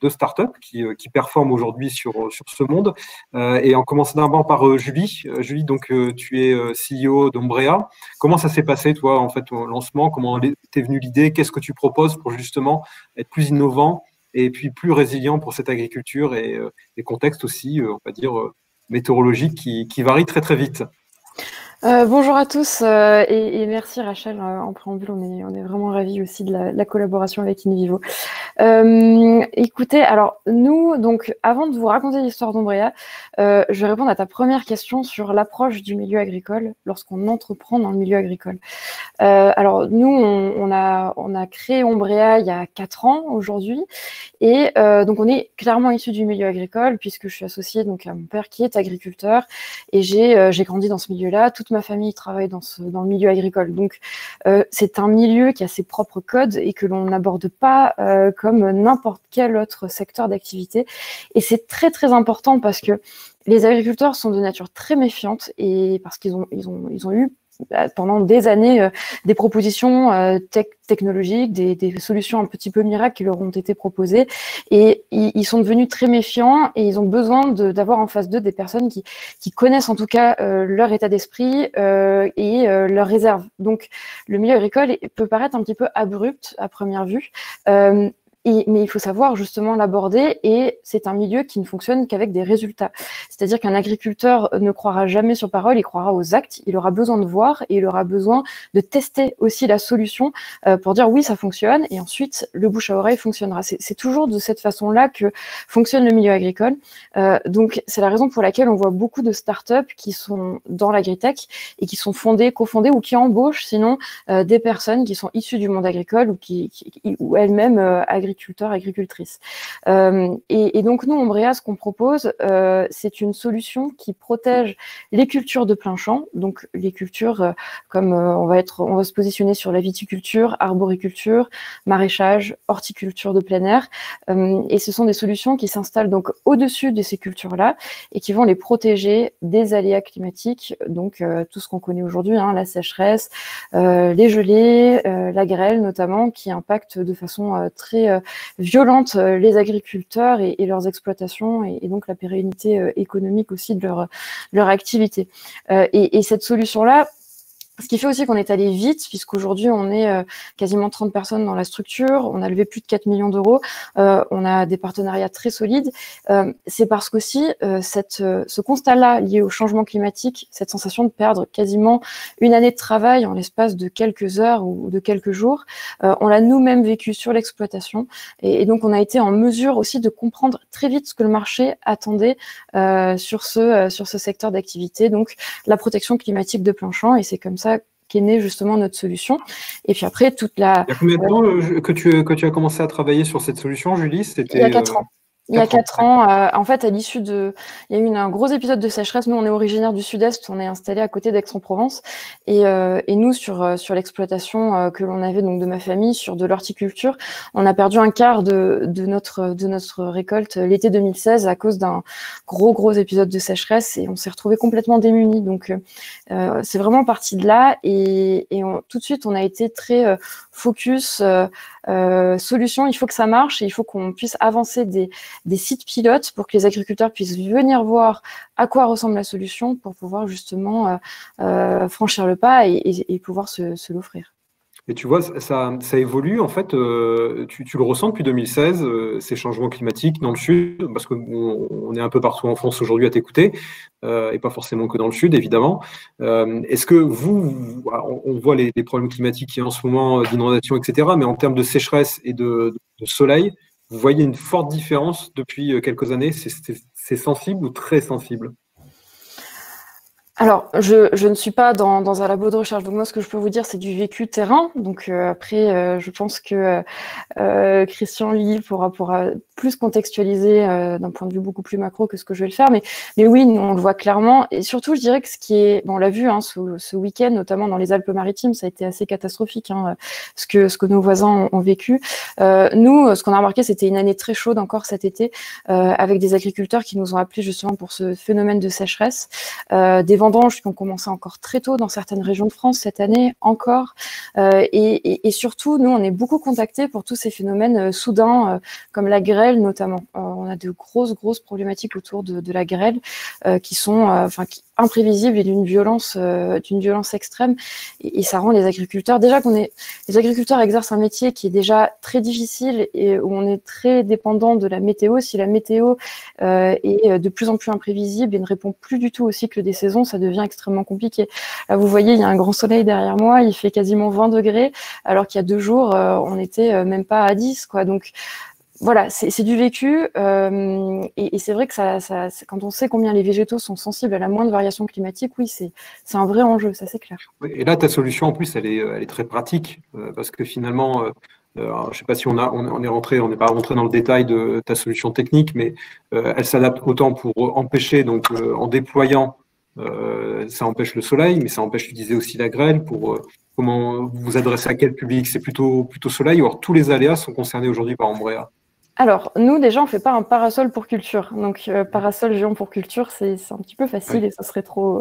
start-up qui performent aujourd'hui sur ce monde. Et en commençant d'abord par Julie. Julie, donc tu es CEO d'Ombrea. Comment ça s'est passé, toi, en fait, au lancement? Comment t'es venue l'idée? Qu'est-ce que tu proposes pour justement être plus innovant et puis plus résilient pour cette agriculture et les contextes aussi, on va dire, météorologiques qui varient très, très vite? Bonjour à tous et merci Rachel en préambule, on est vraiment ravis aussi de la collaboration avec InVivo. Écoutez, alors nous, donc avant de vous raconter l'histoire d'Ombrea, je vais répondre à ta première question sur l'approche du milieu agricole lorsqu'on entreprend dans le milieu agricole. Alors nous, on a créé Ombrea il y a 4 ans aujourd'hui et donc on est clairement issu du milieu agricole puisque je suis associée donc à mon père qui est agriculteur et j'ai grandi dans ce milieu-là toute ma famille travaille dans le milieu agricole. Donc, c'est un milieu qui a ses propres codes et que l'on n'aborde pas comme n'importe quel autre secteur d'activité. Et c'est très, très important parce que les agriculteurs sont de nature très méfiante et parce qu'ils ont eu pendant des années des propositions technologiques, des solutions un petit peu miracles qui leur ont été proposées et ils sont devenus très méfiants et ils ont besoin d'avoir en face d'eux des personnes qui connaissent en tout cas leur état d'esprit et leurs réserves. Donc le milieu agricole peut paraître un petit peu abrupt à première vue, mais il faut savoir justement l'aborder et c'est un milieu qui ne fonctionne qu'avec des résultats. C'est-à-dire qu'un agriculteur ne croira jamais sur parole, il croira aux actes, il aura besoin de voir et il aura besoin de tester aussi la solution pour dire oui, ça fonctionne et ensuite le bouche à oreille fonctionnera. C'est toujours de cette façon-là que fonctionne le milieu agricole. Donc c'est la raison pour laquelle on voit beaucoup de startups qui sont dans l'agritech et qui sont cofondées ou qui embauchent sinon des personnes qui sont issues du monde agricole ou elles-mêmes agriculteurs, agricultrices. Et donc nous, Ombrea, ce qu'on propose, c'est une solution qui protège les cultures de plein champ, donc les cultures comme on va se positionner sur la viticulture, arboriculture, maraîchage, horticulture de plein air, et ce sont des solutions qui s'installent donc au-dessus de ces cultures-là et qui vont les protéger des aléas climatiques, donc tout ce qu'on connaît aujourd'hui, hein, la sécheresse, les gelées, la grêle notamment, qui impactent de façon très violente les agriculteurs et leurs exploitations et donc la pérennité économique aussi de leur activité. Et cette solution-là, ce qui fait aussi qu'on est allé vite, puisqu'aujourd'hui, on est quasiment 30 personnes dans la structure, on a levé plus de 4 millions d'euros, on a des partenariats très solides. C'est parce qu'aussi, ce constat-là lié au changement climatique, cette sensation de perdre quasiment une année de travail en l'espace de quelques heures ou de quelques jours, on l'a nous-mêmes vécu sur l'exploitation. Et donc, on a été en mesure aussi de comprendre très vite ce que le marché attendait sur ce secteur d'activité, donc la protection climatique de plein champ, et c'est comme ça qu'est née justement notre solution. Et puis après, toute la... Il y a combien de temps que tu as commencé à travailler sur cette solution, Julie? Il y a 4 ans. Il y a 4 ans, en fait, à l'issue il y a eu un gros épisode de sécheresse. Nous, on est originaire du Sud-Est, on est installé à côté d'Aix-en-Provence. Et nous, sur l'exploitation que l'on avait donc de ma famille, sur de l'horticulture, on a perdu un quart de notre récolte l'été 2016 à cause d'un gros épisode de sécheresse et on s'est retrouvé complètement démunis. Donc, c'est vraiment parti de là et tout de suite, on a été très focus solution. Il faut que ça marche et il faut qu'on puisse avancer des sites pilotes pour que les agriculteurs puissent venir voir à quoi ressemble la solution pour pouvoir justement franchir le pas et pouvoir se l'offrir. Et tu vois, ça évolue, en fait, tu le ressens depuis 2016, ces changements climatiques dans le Sud, parce qu'on est un peu partout en France aujourd'hui à t'écouter, et pas forcément que dans le Sud, évidemment. Est-ce que on voit les problèmes climatiques qu'il y a en ce moment, d'inondation, etc., mais en termes de sécheresse et de soleil, vous voyez une forte différence depuis quelques années? C'est sensible ou très sensible? Alors, je ne suis pas dans un labo de recherche, donc moi, ce que je peux vous dire, c'est du vécu terrain. Donc après, je pense que Christian, lui, pourra plus contextualiser d'un point de vue beaucoup plus macro que ce que je vais le faire. Mais oui, on le voit clairement. Et surtout, je dirais que on l'a vu hein, ce week-end, notamment dans les Alpes-Maritimes, ça a été assez catastrophique, hein, ce que nos voisins ont vécu. Nous, ce qu'on a remarqué, c'était une année très chaude encore cet été, avec des agriculteurs qui nous ont appelés justement pour ce phénomène de sécheresse, des vendanges qui ont commencé encore très tôt dans certaines régions de France cette année encore. Et surtout, nous, on est beaucoup contactés pour tous ces phénomènes soudains, comme la grêle notamment. On a de grosses problématiques autour de la grêle qui sont imprévisibles et d'une violence extrême. Et ça rend les agriculteurs... Déjà les agriculteurs exercent un métier qui est déjà très difficile et où on est très dépendant de la météo. Si la météo est de plus en plus imprévisible et ne répond plus du tout au cycle des saisons, ça devient extrêmement compliqué. Là, vous voyez, il y a un grand soleil derrière moi, il fait quasiment 20 degrés, alors qu'il y a 2 jours, on n'était même pas à 10, quoi. Donc, voilà, c'est du vécu et c'est vrai que quand on sait combien les végétaux sont sensibles à la moindre variation climatique, oui, c'est un vrai enjeu, ça c'est clair. Et là, ta solution, en plus, elle est très pratique parce que finalement... je ne sais pas si on n'est pas rentré dans le détail de ta solution technique, mais elle s'adapte autant pour empêcher, donc en déployant Ça empêche le soleil, mais ça empêche, tu disais aussi la grêle. Comment vous vous adressez à quel public? C'est plutôt soleil, ou alors tous les aléas sont concernés aujourd'hui par Ombrea? Alors, nous, déjà, on ne fait pas un parasol pour culture. Donc, parasol géant pour culture, c'est un petit peu facile, oui. Et ce serait trop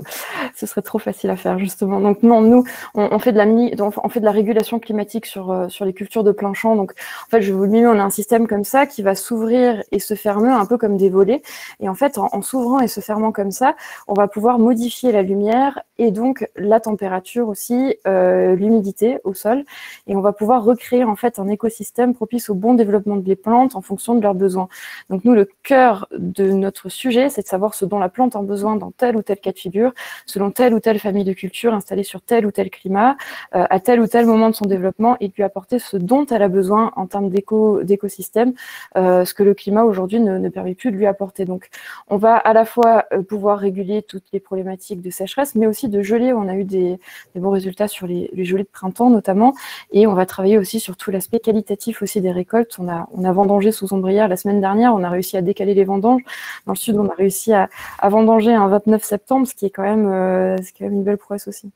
facile à faire, justement. Donc, non, nous, on fait de la régulation climatique sur les cultures de plein champ. Donc, en fait, je vais vous le mimer, on a un système comme ça qui va s'ouvrir et se fermer un peu comme des volets. Et en fait, en s'ouvrant et se fermant comme ça, on va pouvoir modifier la lumière et donc la température aussi, l'humidité au sol. Et on va pouvoir recréer, en fait, un écosystème propice au bon développement des plantes en fonction de leurs besoins. Donc nous, le cœur de notre sujet, c'est de savoir ce dont la plante a besoin dans tel ou tel cas de figure, selon telle ou telle famille de culture installée sur tel ou tel climat, à tel ou tel moment de son développement, et lui apporter ce dont elle a besoin en termes d'écosystème, ce que le climat aujourd'hui ne permet plus de lui apporter. Donc on va à la fois pouvoir réguler toutes les problématiques de sécheresse, mais aussi de gelée. On a eu des bons résultats sur les gelées de printemps notamment, et on va travailler aussi sur tout l'aspect qualitatif aussi des récoltes. On a vendangé sous ombrière la semaine dernière, on a réussi à décaler les vendanges. Dans le sud, on a réussi à vendanger un 29 septembre, ce qui est quand même une belle prouesse aussi.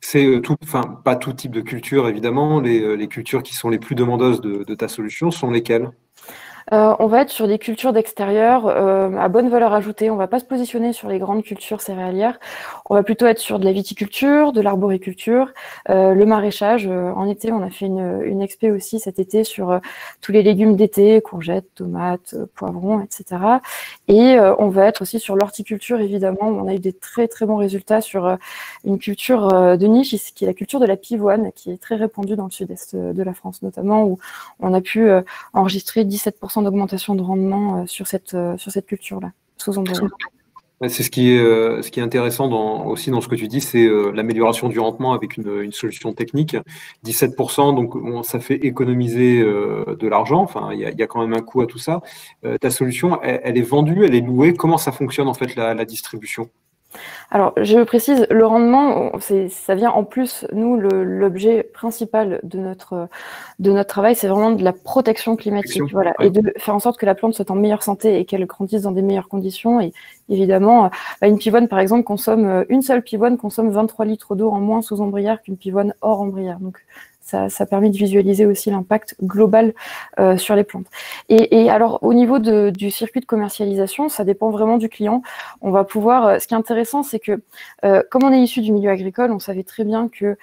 C'est pas tout type de culture, évidemment. Les cultures qui sont les plus demandeuses de ta solution sont lesquelles? On va être sur des cultures d'extérieur à bonne valeur ajoutée. On ne va pas se positionner sur les grandes cultures céréalières. On va plutôt être sur de la viticulture, de l'arboriculture, le maraîchage. En été, on a fait une expé aussi cet été sur tous les légumes d'été, courgettes, tomates, poivrons, etc. Et on va être aussi sur l'horticulture, évidemment. On a eu des très très bons résultats sur une culture de niche, qui est la culture de la pivoine, qui est très répandue dans le sud-est de la France notamment, où on a pu enregistrer 17% d'augmentation de rendement sur cette culture-là, sous ombrière. C'est ce qui est intéressant aussi dans ce que tu dis, c'est l'amélioration du rendement avec une solution technique. 17%, donc ça fait économiser de l'argent. Enfin, il y a quand même un coût à tout ça. Ta solution, elle est vendue, elle est louée. Comment ça fonctionne en fait la distribution? Alors, je précise, le rendement, ça vient en plus, nous, l'objet principal de notre travail, c'est vraiment de la protection climatique, voilà, ouais. Et de faire en sorte que la plante soit en meilleure santé et qu'elle grandisse dans des meilleures conditions. Et évidemment, une pivoine, par exemple, une seule pivoine consomme 23 litres d'eau en moins sous ombrière qu'une pivoine hors ombrière. Donc, ça permet de visualiser aussi l'impact global sur les plantes. Et alors, au niveau du circuit de commercialisation, ça dépend vraiment du client. On va pouvoir. Ce qui est intéressant, c'est que comme on est issu du milieu agricole, on savait très bien que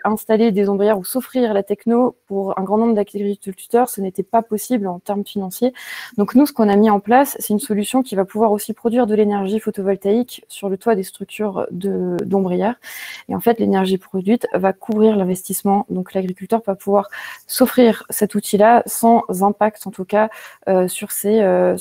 installer des ombrières ou s'offrir la techno pour un grand nombre d'agriculteurs, ce n'était pas possible en termes financiers. Donc nous, ce qu'on a mis en place, c'est une solution qui va pouvoir aussi produire de l'énergie photovoltaïque sur le toit des structures d'ombrières. Et en fait, l'énergie produite va couvrir l'investissement. Donc l'agriculteur va pouvoir s'offrir cet outil-là sans impact, en tout cas, sur sa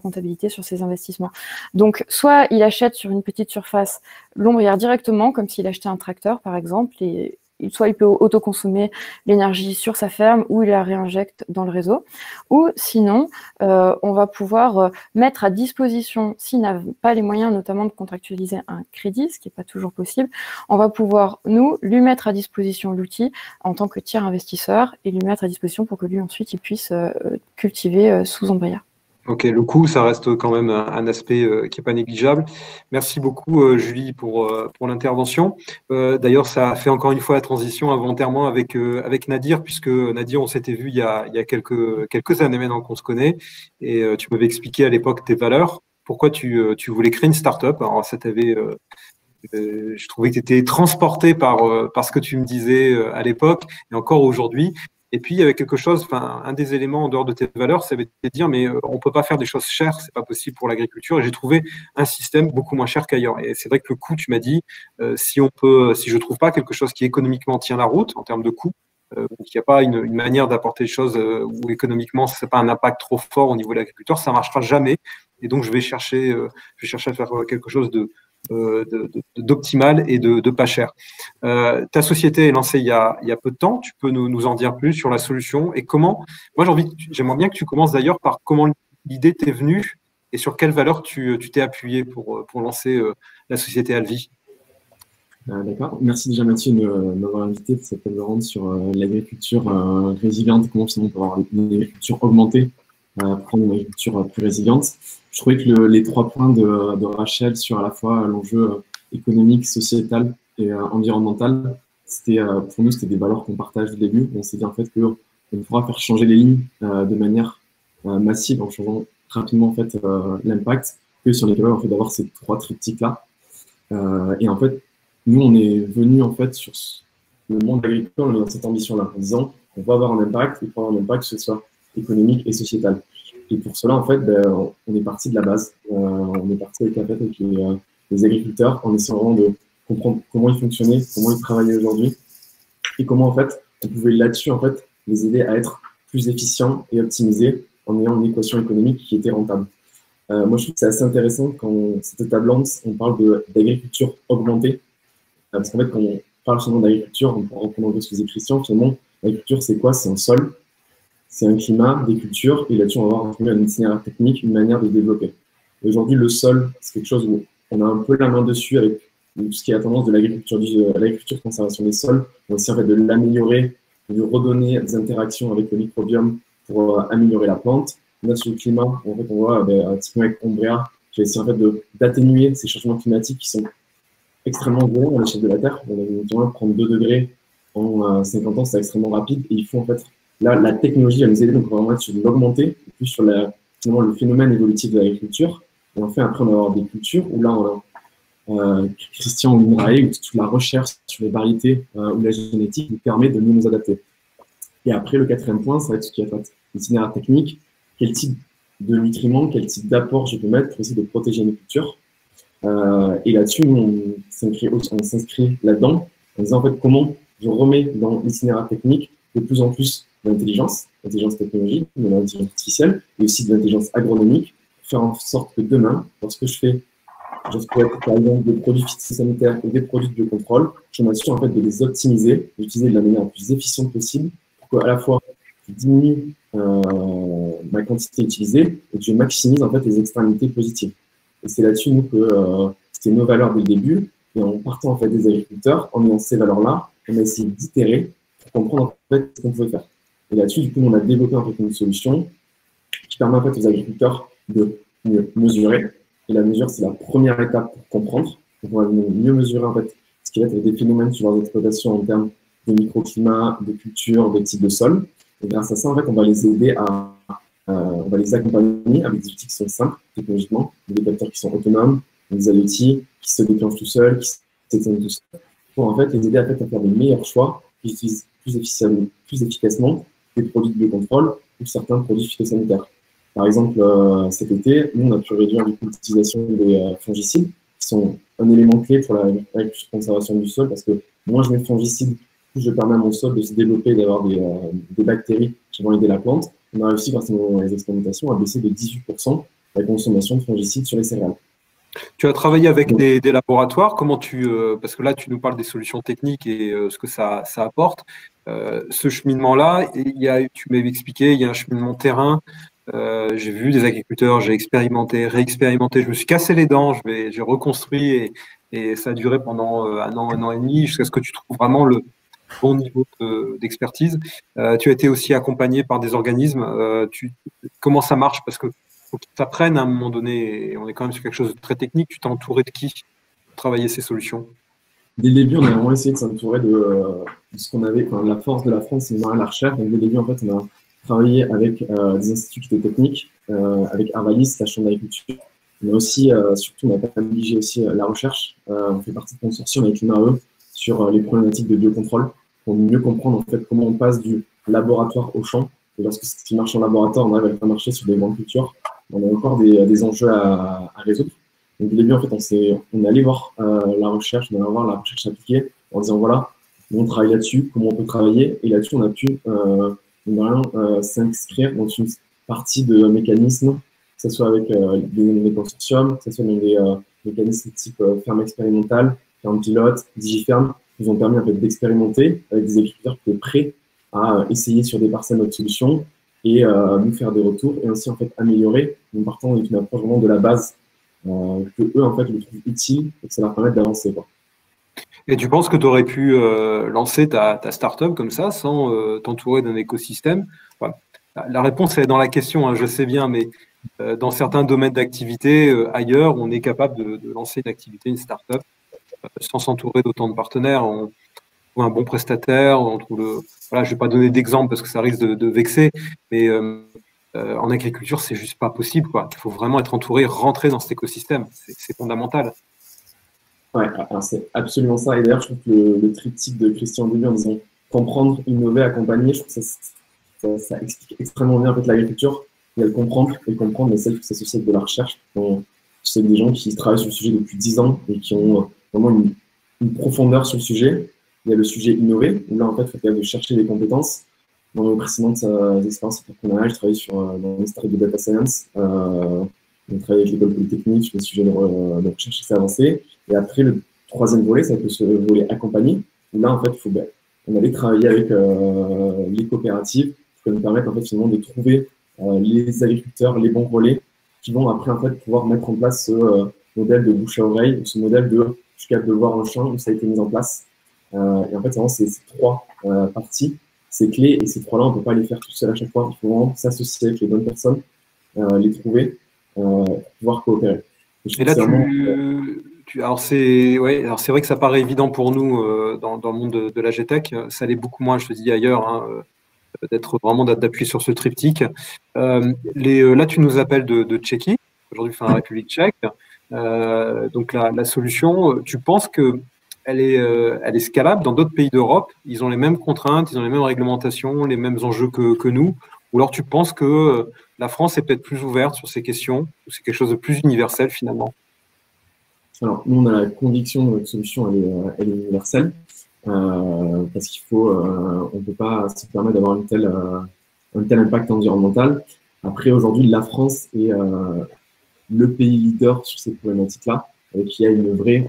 comptabilité, sur ses investissements. Donc soit il achète sur une petite surface l'ombrière directement, comme s'il achetait un tracteur, par exemple, et soit il peut autoconsommer l'énergie sur sa ferme ou il la réinjecte dans le réseau. Ou sinon, on va pouvoir mettre à disposition, s'il n'a pas les moyens notamment de contractualiser un crédit, ce qui n'est pas toujours possible, on va pouvoir, nous, lui mettre à disposition l'outil en tant que tiers investisseur et lui mettre à disposition pour que lui, ensuite, il puisse cultiver sous ombrière. Ok, le coût, ça reste quand même un aspect qui n'est pas négligeable. Merci beaucoup, Julie, pour l'intervention. D'ailleurs, ça a fait encore une fois la transition involontairement avec Nadir, puisque Nadir, on s'était vu il y a quelques années maintenant qu'on se connaît, et tu m'avais expliqué à l'époque tes valeurs. Pourquoi tu voulais créer une start-up? Alors, ça t'avait... je trouvais que tu étais transporté par ce que tu me disais à l'époque, et encore aujourd'hui. Et puis, il y avait quelque chose, un des éléments en dehors de tes valeurs, ça veut dire, mais on ne peut pas faire des choses chères, c'est pas possible pour l'agriculture. Et j'ai trouvé un système beaucoup moins cher qu'ailleurs. Et c'est vrai que le coût, tu m'as dit, si je trouve pas quelque chose qui économiquement tient la route en termes de coût, il n'y a pas une manière d'apporter des choses où économiquement, ce n'est pas un impact trop fort au niveau de l'agriculteur, ça ne marchera jamais. Et donc, je vais chercher à faire quelque chose d'optimal et de pas cher. Ta société est lancée il y a peu de temps. Tu peux nous en dire plus sur la solution et comment. Moi, j'aimerais bien que tu commences d'ailleurs par comment l'idée t'est venue et sur quelle valeur tu t'es appuyé pour lancer la société Alvi. D'accord. Merci déjà Mathieu de m'avoir invité pour cette table ronde sur l'agriculture résiliente, comment finalement on peut avoir une agriculture augmentée prendre une agriculture plus résiliente. Je trouvais que les 3 points de Rachel sur à la fois l'enjeu économique, sociétal et environnemental, pour nous, c'était des valeurs qu'on partage dès le début. On s'est dit en fait qu'on pourra faire changer les lignes de manière massive en changeant rapidement en fait l'impact, que si on est capable en fait d'avoir ces 3 triptyques-là. Et en fait, nous, on est venu en fait sur le monde agricole, on est dans cette ambition-là, en disant on va avoir un impact, il faut avoir un impact, que ce soit économique et sociétal. Et pour cela, en fait, on est parti de la base. On est parti avec les agriculteurs en essayant vraiment de comprendre comment ils fonctionnaient, comment ils travaillaient aujourd'hui et comment, en fait, on pouvait là-dessus, en fait, les aider à être plus efficients et optimisés en ayant une équation économique qui était rentable. Moi, je trouve que c'est assez intéressant quand cette table-là, on parle d'agriculture augmentée. Parce qu'en fait, quand on parle finalement d'agriculture, on peut reprendre un peu ce que disait Christian, finalement, l'agriculture, c'est quoi? C'est un sol, c'est un climat, des cultures, et là-dessus, on va avoir un itinéraire technique, une manière de développer. Aujourd'hui, le sol, c'est quelque chose où on a un peu la main dessus avec tout ce qui est la tendance de l'agriculture conservation des sols. On essaie en fait de l'améliorer, de lui redonner des interactions avec le microbiome pour améliorer la plante. Là, sur le climat, en fait, on voit un petit peu avec Ombrea, qui essaie en fait d'atténuer ces changements climatiques qui sont extrêmement violents à l'échelle de la Terre. On a notamment prendre 2 degrés en 50 ans, c'est extrêmement rapide. Et il faut en fait, là, la technologie va nous aider, donc on va vraiment être sur l'augmenter, plus sur finalement le phénomène évolutif de l'agriculture. Et enfin, après, on va avoir des cultures où là, on a Christian Winrae, où toute la recherche sur les variétés ou la génétique nous permet de mieux nous adapter. Et après, le 4e point, ça va être ce qui est fait l'itinéraire technique. Quel type de nutriments, quel type d'apport je peux mettre pour essayer de protéger mes cultures. Et là-dessus, on s'inscrit là-dedans en disant en fait comment je remets dans l'itinéraire technique de plus en plus d'intelligence technologique, de l'intelligence artificielle, et aussi de l'intelligence agronomique, pour faire en sorte que demain, lorsque je peux être par exemple des produits phytosanitaires ou des produits de biocontrôle, je m'assure en fait de les optimiser, d'utiliser de la manière la plus efficiente possible, pour qu'à la fois je diminue ma quantité utilisée et que je maximise en fait les externalités positives. Et c'est là-dessus nous que c'était nos valeurs dès le début. Et en partant en fait des agriculteurs, en ayant ces valeurs-là, on a essayé d'itérer pour comprendre en fait ce qu'on pouvait faire. Et là-dessus, du coup, on a développé en fait une solution qui permet en fait aux agriculteurs de mieux mesurer. Et la mesure, c'est la première étape pour comprendre. Donc, on va mieux mesurer en fait ce qui va être des phénomènes sur leurs exploitations en termes de microclimat, de culture, de type de sol. Et grâce à ça, en fait, on va les aider on va les accompagner avec des outils qui sont simples technologiquement, des capteurs qui sont autonomes, des IoT qui se déclenchent tout seuls, qui s'éteignent tout seuls, pour en fait les aider à faire des meilleurs choix, qui utilisent plus efficacement des produits de biocontrôle ou certains produits phytosanitaires. Par exemple, cet été, nous, on a pu réduire l'utilisation des fongicides, qui sont un élément clé pour la conservation du sol, parce que moins je mets de fongicides, plus je permets à mon sol de se développer, d'avoir des bactéries qui vont aider la plante. On a réussi, grâce à nos expérimentations, à baisser de 18% la consommation de fongicides sur les céréales. Tu as travaillé avec des laboratoires. Comment parce que là, tu nous parles des solutions techniques et ce que ça apporte. Ce cheminement-là, tu m'avais expliqué, il y a un cheminement terrain. J'ai vu des agriculteurs, j'ai expérimenté, réexpérimenté. Je me suis cassé les dents, j'ai reconstruit et ça a duré pendant un an et demi jusqu'à ce que tu trouves vraiment le bon niveau d'expertise. Tu as été aussi accompagné par des organismes. Comment ça marche? Parce que faut qu'ils t'apprennent à un moment donné, et on est quand même sur quelque chose de très technique. Tu t'es entouré de qui pour travailler ces solutions? Dès le début, on a vraiment essayé de s'entourer de ce qu'on avait, la force de la France, c'est la recherche. Donc, dès le début, en fait, on a travaillé avec des instituts techniques, avec Arvalis, la Chambre d'agriculture. Mais aussi, surtout, on n'a pas négligé aussi la recherche. On fait partie de consortium avec l'INRAE sur les problématiques de biocontrôle pour mieux comprendre en fait comment on passe du laboratoire au champ. Et lorsque ce qui marche en laboratoire, on arrive à faire marcher sur des grandes cultures. On a encore des enjeux à résoudre. Donc, au début, en fait, on est allé voir la recherche, on est allé voir la recherche appliquée en disant voilà, on travaille là-dessus, comment on peut travailler. Et là-dessus, on a pu s'inscrire dans une partie de mécanismes, que ce soit avec des consortiums, que ce soit dans des mécanismes type ferme expérimentale, ferme pilote, Digiferme, qui nous ont permis en fait, d'expérimenter avec des agriculteurs qui étaient prêts à essayer sur des parcelles notre solution et nous faire des retours et ainsi en fait améliorer. Nous partons avec une approche vraiment de la base que eux en fait le trouvent utile et que ça leur permet d'avancer. Et tu penses que tu aurais pu lancer ta start-up comme ça sans t'entourer d'un écosystème? La réponse elle est dans la question, hein, je sais bien, mais dans certains domaines d'activité ailleurs, on est capable de lancer une activité, une start-up, sans s'entourer d'autant de partenaires. On trouve un bon prestataire, on trouve voilà, je ne vais pas donner d'exemple parce que ça risque de vexer, mais en agriculture, c'est juste pas possible, quoi. Il faut vraiment être entouré, rentrer dans cet écosystème. C'est fondamental. Ouais, c'est absolument ça. Et d'ailleurs, je trouve que le triptyque de Christian au début en disant comprendre, innover, accompagner, je trouve que ça explique extrêmement bien en fait, l'agriculture. Il y a le comprendre, mais ça, il faut que ça s'associe avec de la recherche. C'est des gens qui travaillent sur le sujet depuis 10 ans et qui ont vraiment une profondeur sur le sujet. Il y a le sujet innover, où là, en fait, il faut de chercher les compétences. Dans mes précédentes expériences entrepreneuriales, je travaillais dans une startup de data science. On travaille avec l'école polytechnique sur des sujets de recherche assez avancés. Et après, le troisième volet, ça peut se volet accompagné. Où là, en fait, on allait travailler avec les coopératives qui nous permettre en fait, finalement, de trouver les agriculteurs, les bons relais qui vont après en fait, pouvoir mettre en place ce modèle de bouche à oreille, ce modèle de je suis capable de voir un champ où ça a été mis en place. Et en fait, vraiment, ces trois parties, c'est clé. Et ces trois-là, on ne peut pas les faire tout seul à chaque fois. Il faut vraiment s'associer avec les bonnes personnes, les trouver, pouvoir coopérer. Et là, alors c'est vrai que ça paraît évident pour nous dans le monde de la GTech. Ça l'est beaucoup moins, je te dis ailleurs, hein, d'appuyer sur ce triptyque. Là, tu nous appelles de Tchéquie, aujourd'hui, la République tchèque. Donc la solution, tu penses que elle est scalable dans d'autres pays d'Europe? Ils ont les mêmes contraintes, ils ont les mêmes réglementations, les mêmes enjeux que nous? Ou alors tu penses que la France est peut-être plus ouverte sur ces questions, ou c'est quelque chose de plus universel finalement? Alors, nous, on a la conviction que notre solution, elle est universelle, parce qu'il faut, on ne peut pas se permettre d'avoir un tel impact environnemental. Après, aujourd'hui, la France est le pays leader sur ces problématiques-là, et qui a une vraie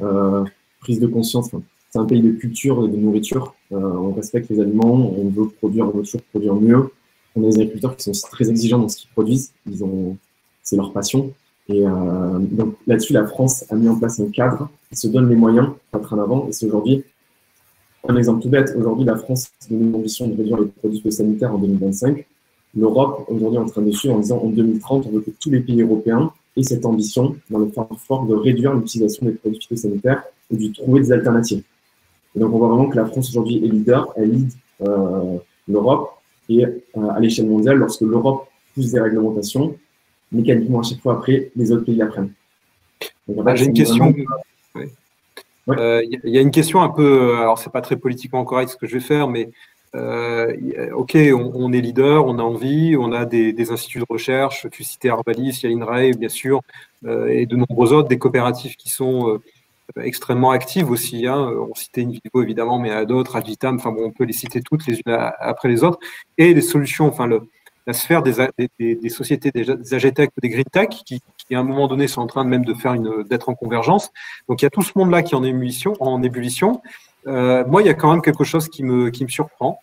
prise de conscience. Enfin, c'est un pays de culture et de nourriture. On respecte les aliments, on veut toujours produire mieux. On a des agriculteurs qui sont très exigeants dans ce qu'ils produisent. C'est leur passion. Et donc là-dessus, la France a mis en place un cadre qui se donne les moyens d'être en avant. Et c'est aujourd'hui, un exemple tout bête, aujourd'hui, la France a donné une ambition de réduire les produits phytosanitaires en 2025. L'Europe, aujourd'hui, est en train de suivre en disant en 2030, on veut que tous les pays européens aient cette ambition dans le fort de réduire l'utilisation des produits phytosanitaires et de trouver des alternatives. Et donc, on voit vraiment que la France, aujourd'hui, est leader, elle lead l'Europe. Et à l'échelle mondiale, lorsque l'Europe pousse des réglementations, mécaniquement, à chaque fois, après, les autres pays apprennent. J'ai une question. Il y a une question un peu, alors c'est pas très politiquement correct ce que je vais faire, mais ok, on est leader, on a envie, on a des instituts de recherche, tu citais Arvalis, il y a l'INRAE, bien sûr, et de nombreux autres, des coopératives qui sont extrêmement actives aussi, hein. On citait Invivo évidemment, mais il y en a d'autres, Advitam, enfin bon, on peut les citer toutes les unes après les autres, et des solutions, enfin la sphère des sociétés, des AGTech ou des GreenTech qui à un moment donné sont en train même d'être en convergence. Donc il y a tout ce monde-là qui est en ébullition. Moi, il y a quand même quelque chose qui me surprend,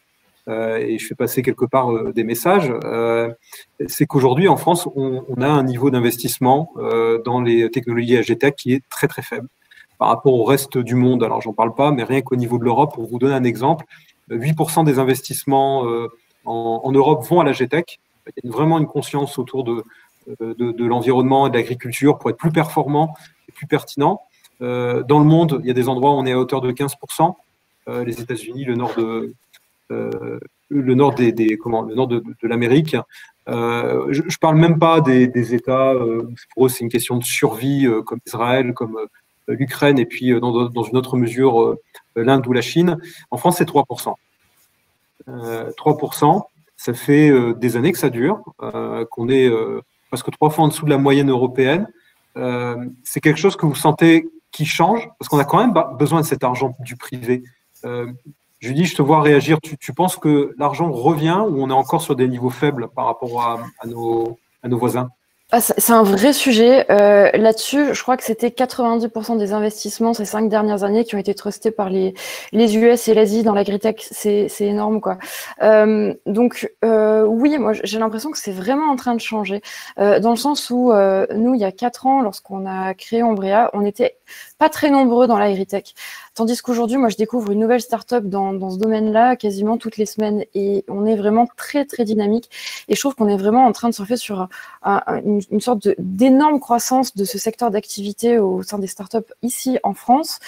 et je fais passer quelque part des messages, c'est qu'aujourd'hui en France, on a un niveau d'investissement dans les technologies AGTech qui est très très faible par rapport au reste du monde. Alors j'en parle pas, mais rien qu'au niveau de l'Europe, pour vous donner un exemple, 8% des investissements en Europe vont à l'AGTech. Il y a vraiment une conscience autour de l'environnement et de l'agriculture pour être plus performant et plus pertinent. Dans le monde, il y a des endroits où on est à hauteur de 15%. Les États-Unis, le nord de l'Amérique. Je parle même pas des États où pour eux c'est une question de survie, comme Israël, comme l'Ukraine, et puis dans une autre mesure l'Inde ou la Chine. En France, c'est 3%. 3%, ça fait des années que ça dure, qu'on est presque 3 fois en dessous de la moyenne européenne. C'est quelque chose que vous sentez qui change, parce qu'on a quand même besoin de cet argent du privé. Julie, je te vois réagir. Tu penses que l'argent revient ou on est encore sur des niveaux faibles par rapport à nos voisins? C'est un vrai sujet. Là-dessus, je crois que c'était 90% des investissements ces 5 dernières années qui ont été trustés par les US et l'Asie dans l'agritech. C'est énorme, quoi. Oui, moi j'ai l'impression que c'est vraiment en train de changer, dans le sens où nous, il y a 4 ans, lorsqu'on a créé Ombrea, on n'était pas très nombreux dans l'agritech. Tandis qu'aujourd'hui, moi je découvre une nouvelle start-up dans ce domaine-là quasiment toutes les semaines et on est vraiment très très dynamique et je trouve qu'on est vraiment en train de surfer sur une sorte d'énorme croissance de ce secteur d'activité au sein des startups ici en France,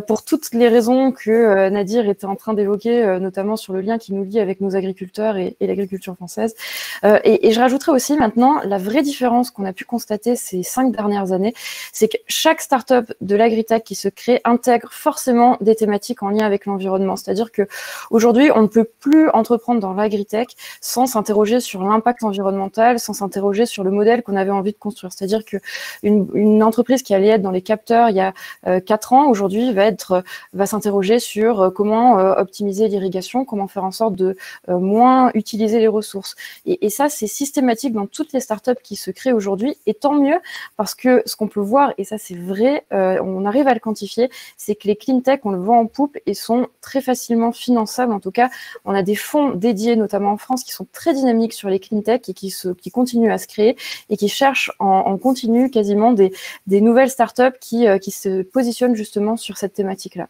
pour toutes les raisons que Nadir était en train d'évoquer, notamment sur le lien qui nous lie avec nos agriculteurs et l'agriculture française. Et je rajouterais aussi maintenant, la vraie différence qu'on a pu constater ces 5 dernières années, c'est que chaque startup de l'agritech qui se crée intègre forcément des thématiques en lien avec l'environnement. C'est-à-dire que aujourd'hui, on ne peut plus entreprendre dans l'agritech sans s'interroger sur l'impact environnemental, sans s'interroger sur le modèle qu'on avait envie de construire. C'est-à-dire que une entreprise qui allait être dans les capteurs il y a 4 ans, aujourd'hui va s'interroger sur comment optimiser l'irrigation, comment faire en sorte de moins utiliser les ressources. Et ça, c'est systématique dans toutes les startups qui se créent aujourd'hui. Et tant mieux, parce que ce qu'on peut voir, et ça c'est vrai, on arrive à le quantifier, c'est que les clean tech, on le voit en poupe et sont très facilement finançables. En tout cas, on a des fonds dédiés, notamment en France, qui sont très dynamiques sur les clean tech et qui continuent à se créer et qui cherchent en continu quasiment des nouvelles startups qui se positionnent justement sur cette thématique-là.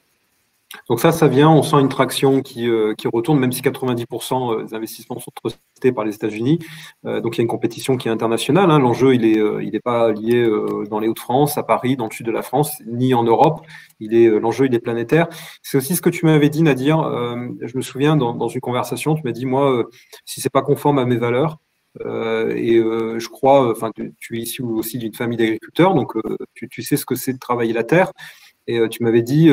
Donc ça vient, on sent une traction qui retourne, même si 90% des investissements sont trustés par les États-Unis. Donc il y a une compétition qui est internationale. Hein. L'enjeu, il est pas lié dans les Hauts-de-France, à Paris, dans le sud de la France, ni en Europe. L'enjeu, il est planétaire. C'est aussi ce que tu m'avais dit, Nadir. Je me souviens, dans une conversation, tu m'as dit, moi, si c'est pas conforme à mes valeurs, je crois, enfin, tu es issu aussi d'une famille d'agriculteurs, donc tu sais ce que c'est de travailler la terre. Et tu m'avais dit,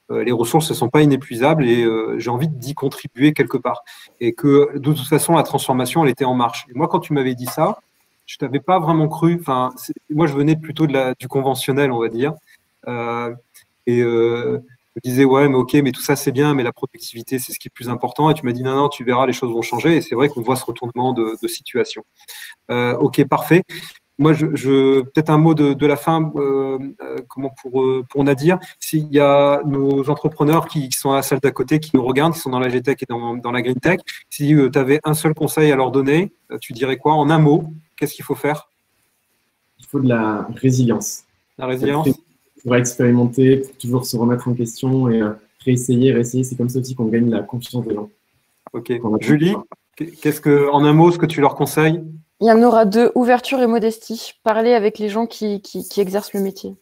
les ressources ne sont pas inépuisables et j'ai envie d'y contribuer quelque part. Et que de toute façon, la transformation, elle était en marche. Et moi, quand tu m'avais dit ça, je t'avais pas vraiment cru. Enfin, moi, je venais plutôt du conventionnel, on va dire. Je me disais, ouais, mais ok, mais tout ça, c'est bien, mais la productivité, c'est ce qui est plus important. Et tu m'as dit, non, tu verras, les choses vont changer. Et c'est vrai qu'on voit ce retournement de situation. Ok, parfait. Moi, peut-être un mot de la fin, pour Nadir. S'il y a nos entrepreneurs qui sont à la salle d'à côté, qui nous regardent, qui sont dans la GTech et dans la Green Tech, si tu avais un seul conseil à leur donner, tu dirais quoi? En un mot, qu'est-ce qu'il faut faire? Il faut de la résilience. La résilience? Pour expérimenter, pour toujours se remettre en question et réessayer. C'est comme ça aussi qu'on gagne la confiance des gens. Ok. Julie, en un mot, ce que tu leur conseilles? Il y en aura 2, ouverture et modestie. Parler avec les gens qui exercent le métier.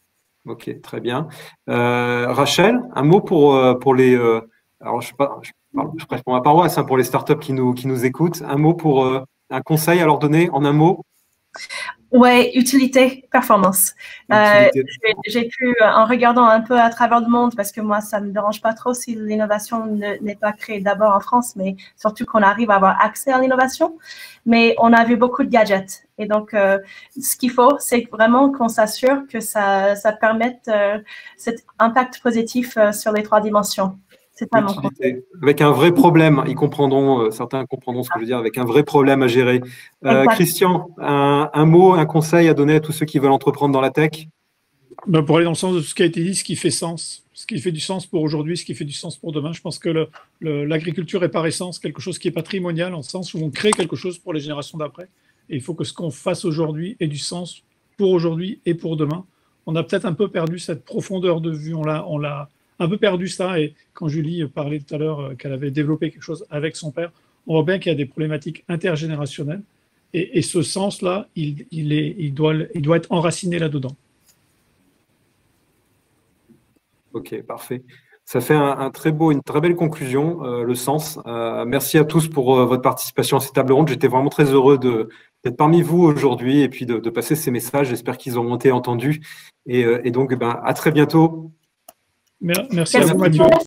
Ok, très bien. Rachel, un mot pour les… alors, je prêche pour ma paroisse, hein, pour les startups qui nous écoutent. Un mot un conseil à leur donner en un mot? Ouais, utilité, performance. J'ai pu, en regardant un peu à travers le monde, parce que moi, ça me dérange pas trop si l'innovation n'est pas créée d'abord en France, mais surtout qu'on arrive à avoir accès à l'innovation. Mais on a vu beaucoup de gadgets. Et donc, ce qu'il faut, c'est vraiment qu'on s'assure que ça permette cet impact positif sur les 3 dimensions. C'est pas mon conseil. Avec un vrai problème, certains comprendront ce que je veux dire, avec un vrai problème à gérer. Christian, un mot, un conseil à donner à tous ceux qui veulent entreprendre dans la tech? Pour aller dans le sens de tout ce qui a été dit, ce qui fait sens, ce qui fait du sens pour aujourd'hui, ce qui fait du sens pour demain. Je pense que l'agriculture est par essence quelque chose qui est patrimonial, en sens où on crée quelque chose pour les générations d'après. Et il faut que ce qu'on fasse aujourd'hui ait du sens pour aujourd'hui et pour demain. On a peut-être un peu perdu cette profondeur de vue, on l'a un peu perdu ça, et quand Julie parlait tout à l'heure qu'elle avait développé quelque chose avec son père, on voit bien qu'il y a des problématiques intergénérationnelles, et ce sens-là, il doit être enraciné là-dedans. Ok, parfait. Ça fait une très belle conclusion, le sens. Merci à tous pour votre participation à cette table ronde. J'étais vraiment très heureux d'être parmi vous aujourd'hui et puis de passer ces messages. J'espère qu'ils auront été entendus. Et donc, à très bientôt. Merci à vous, Mathieu.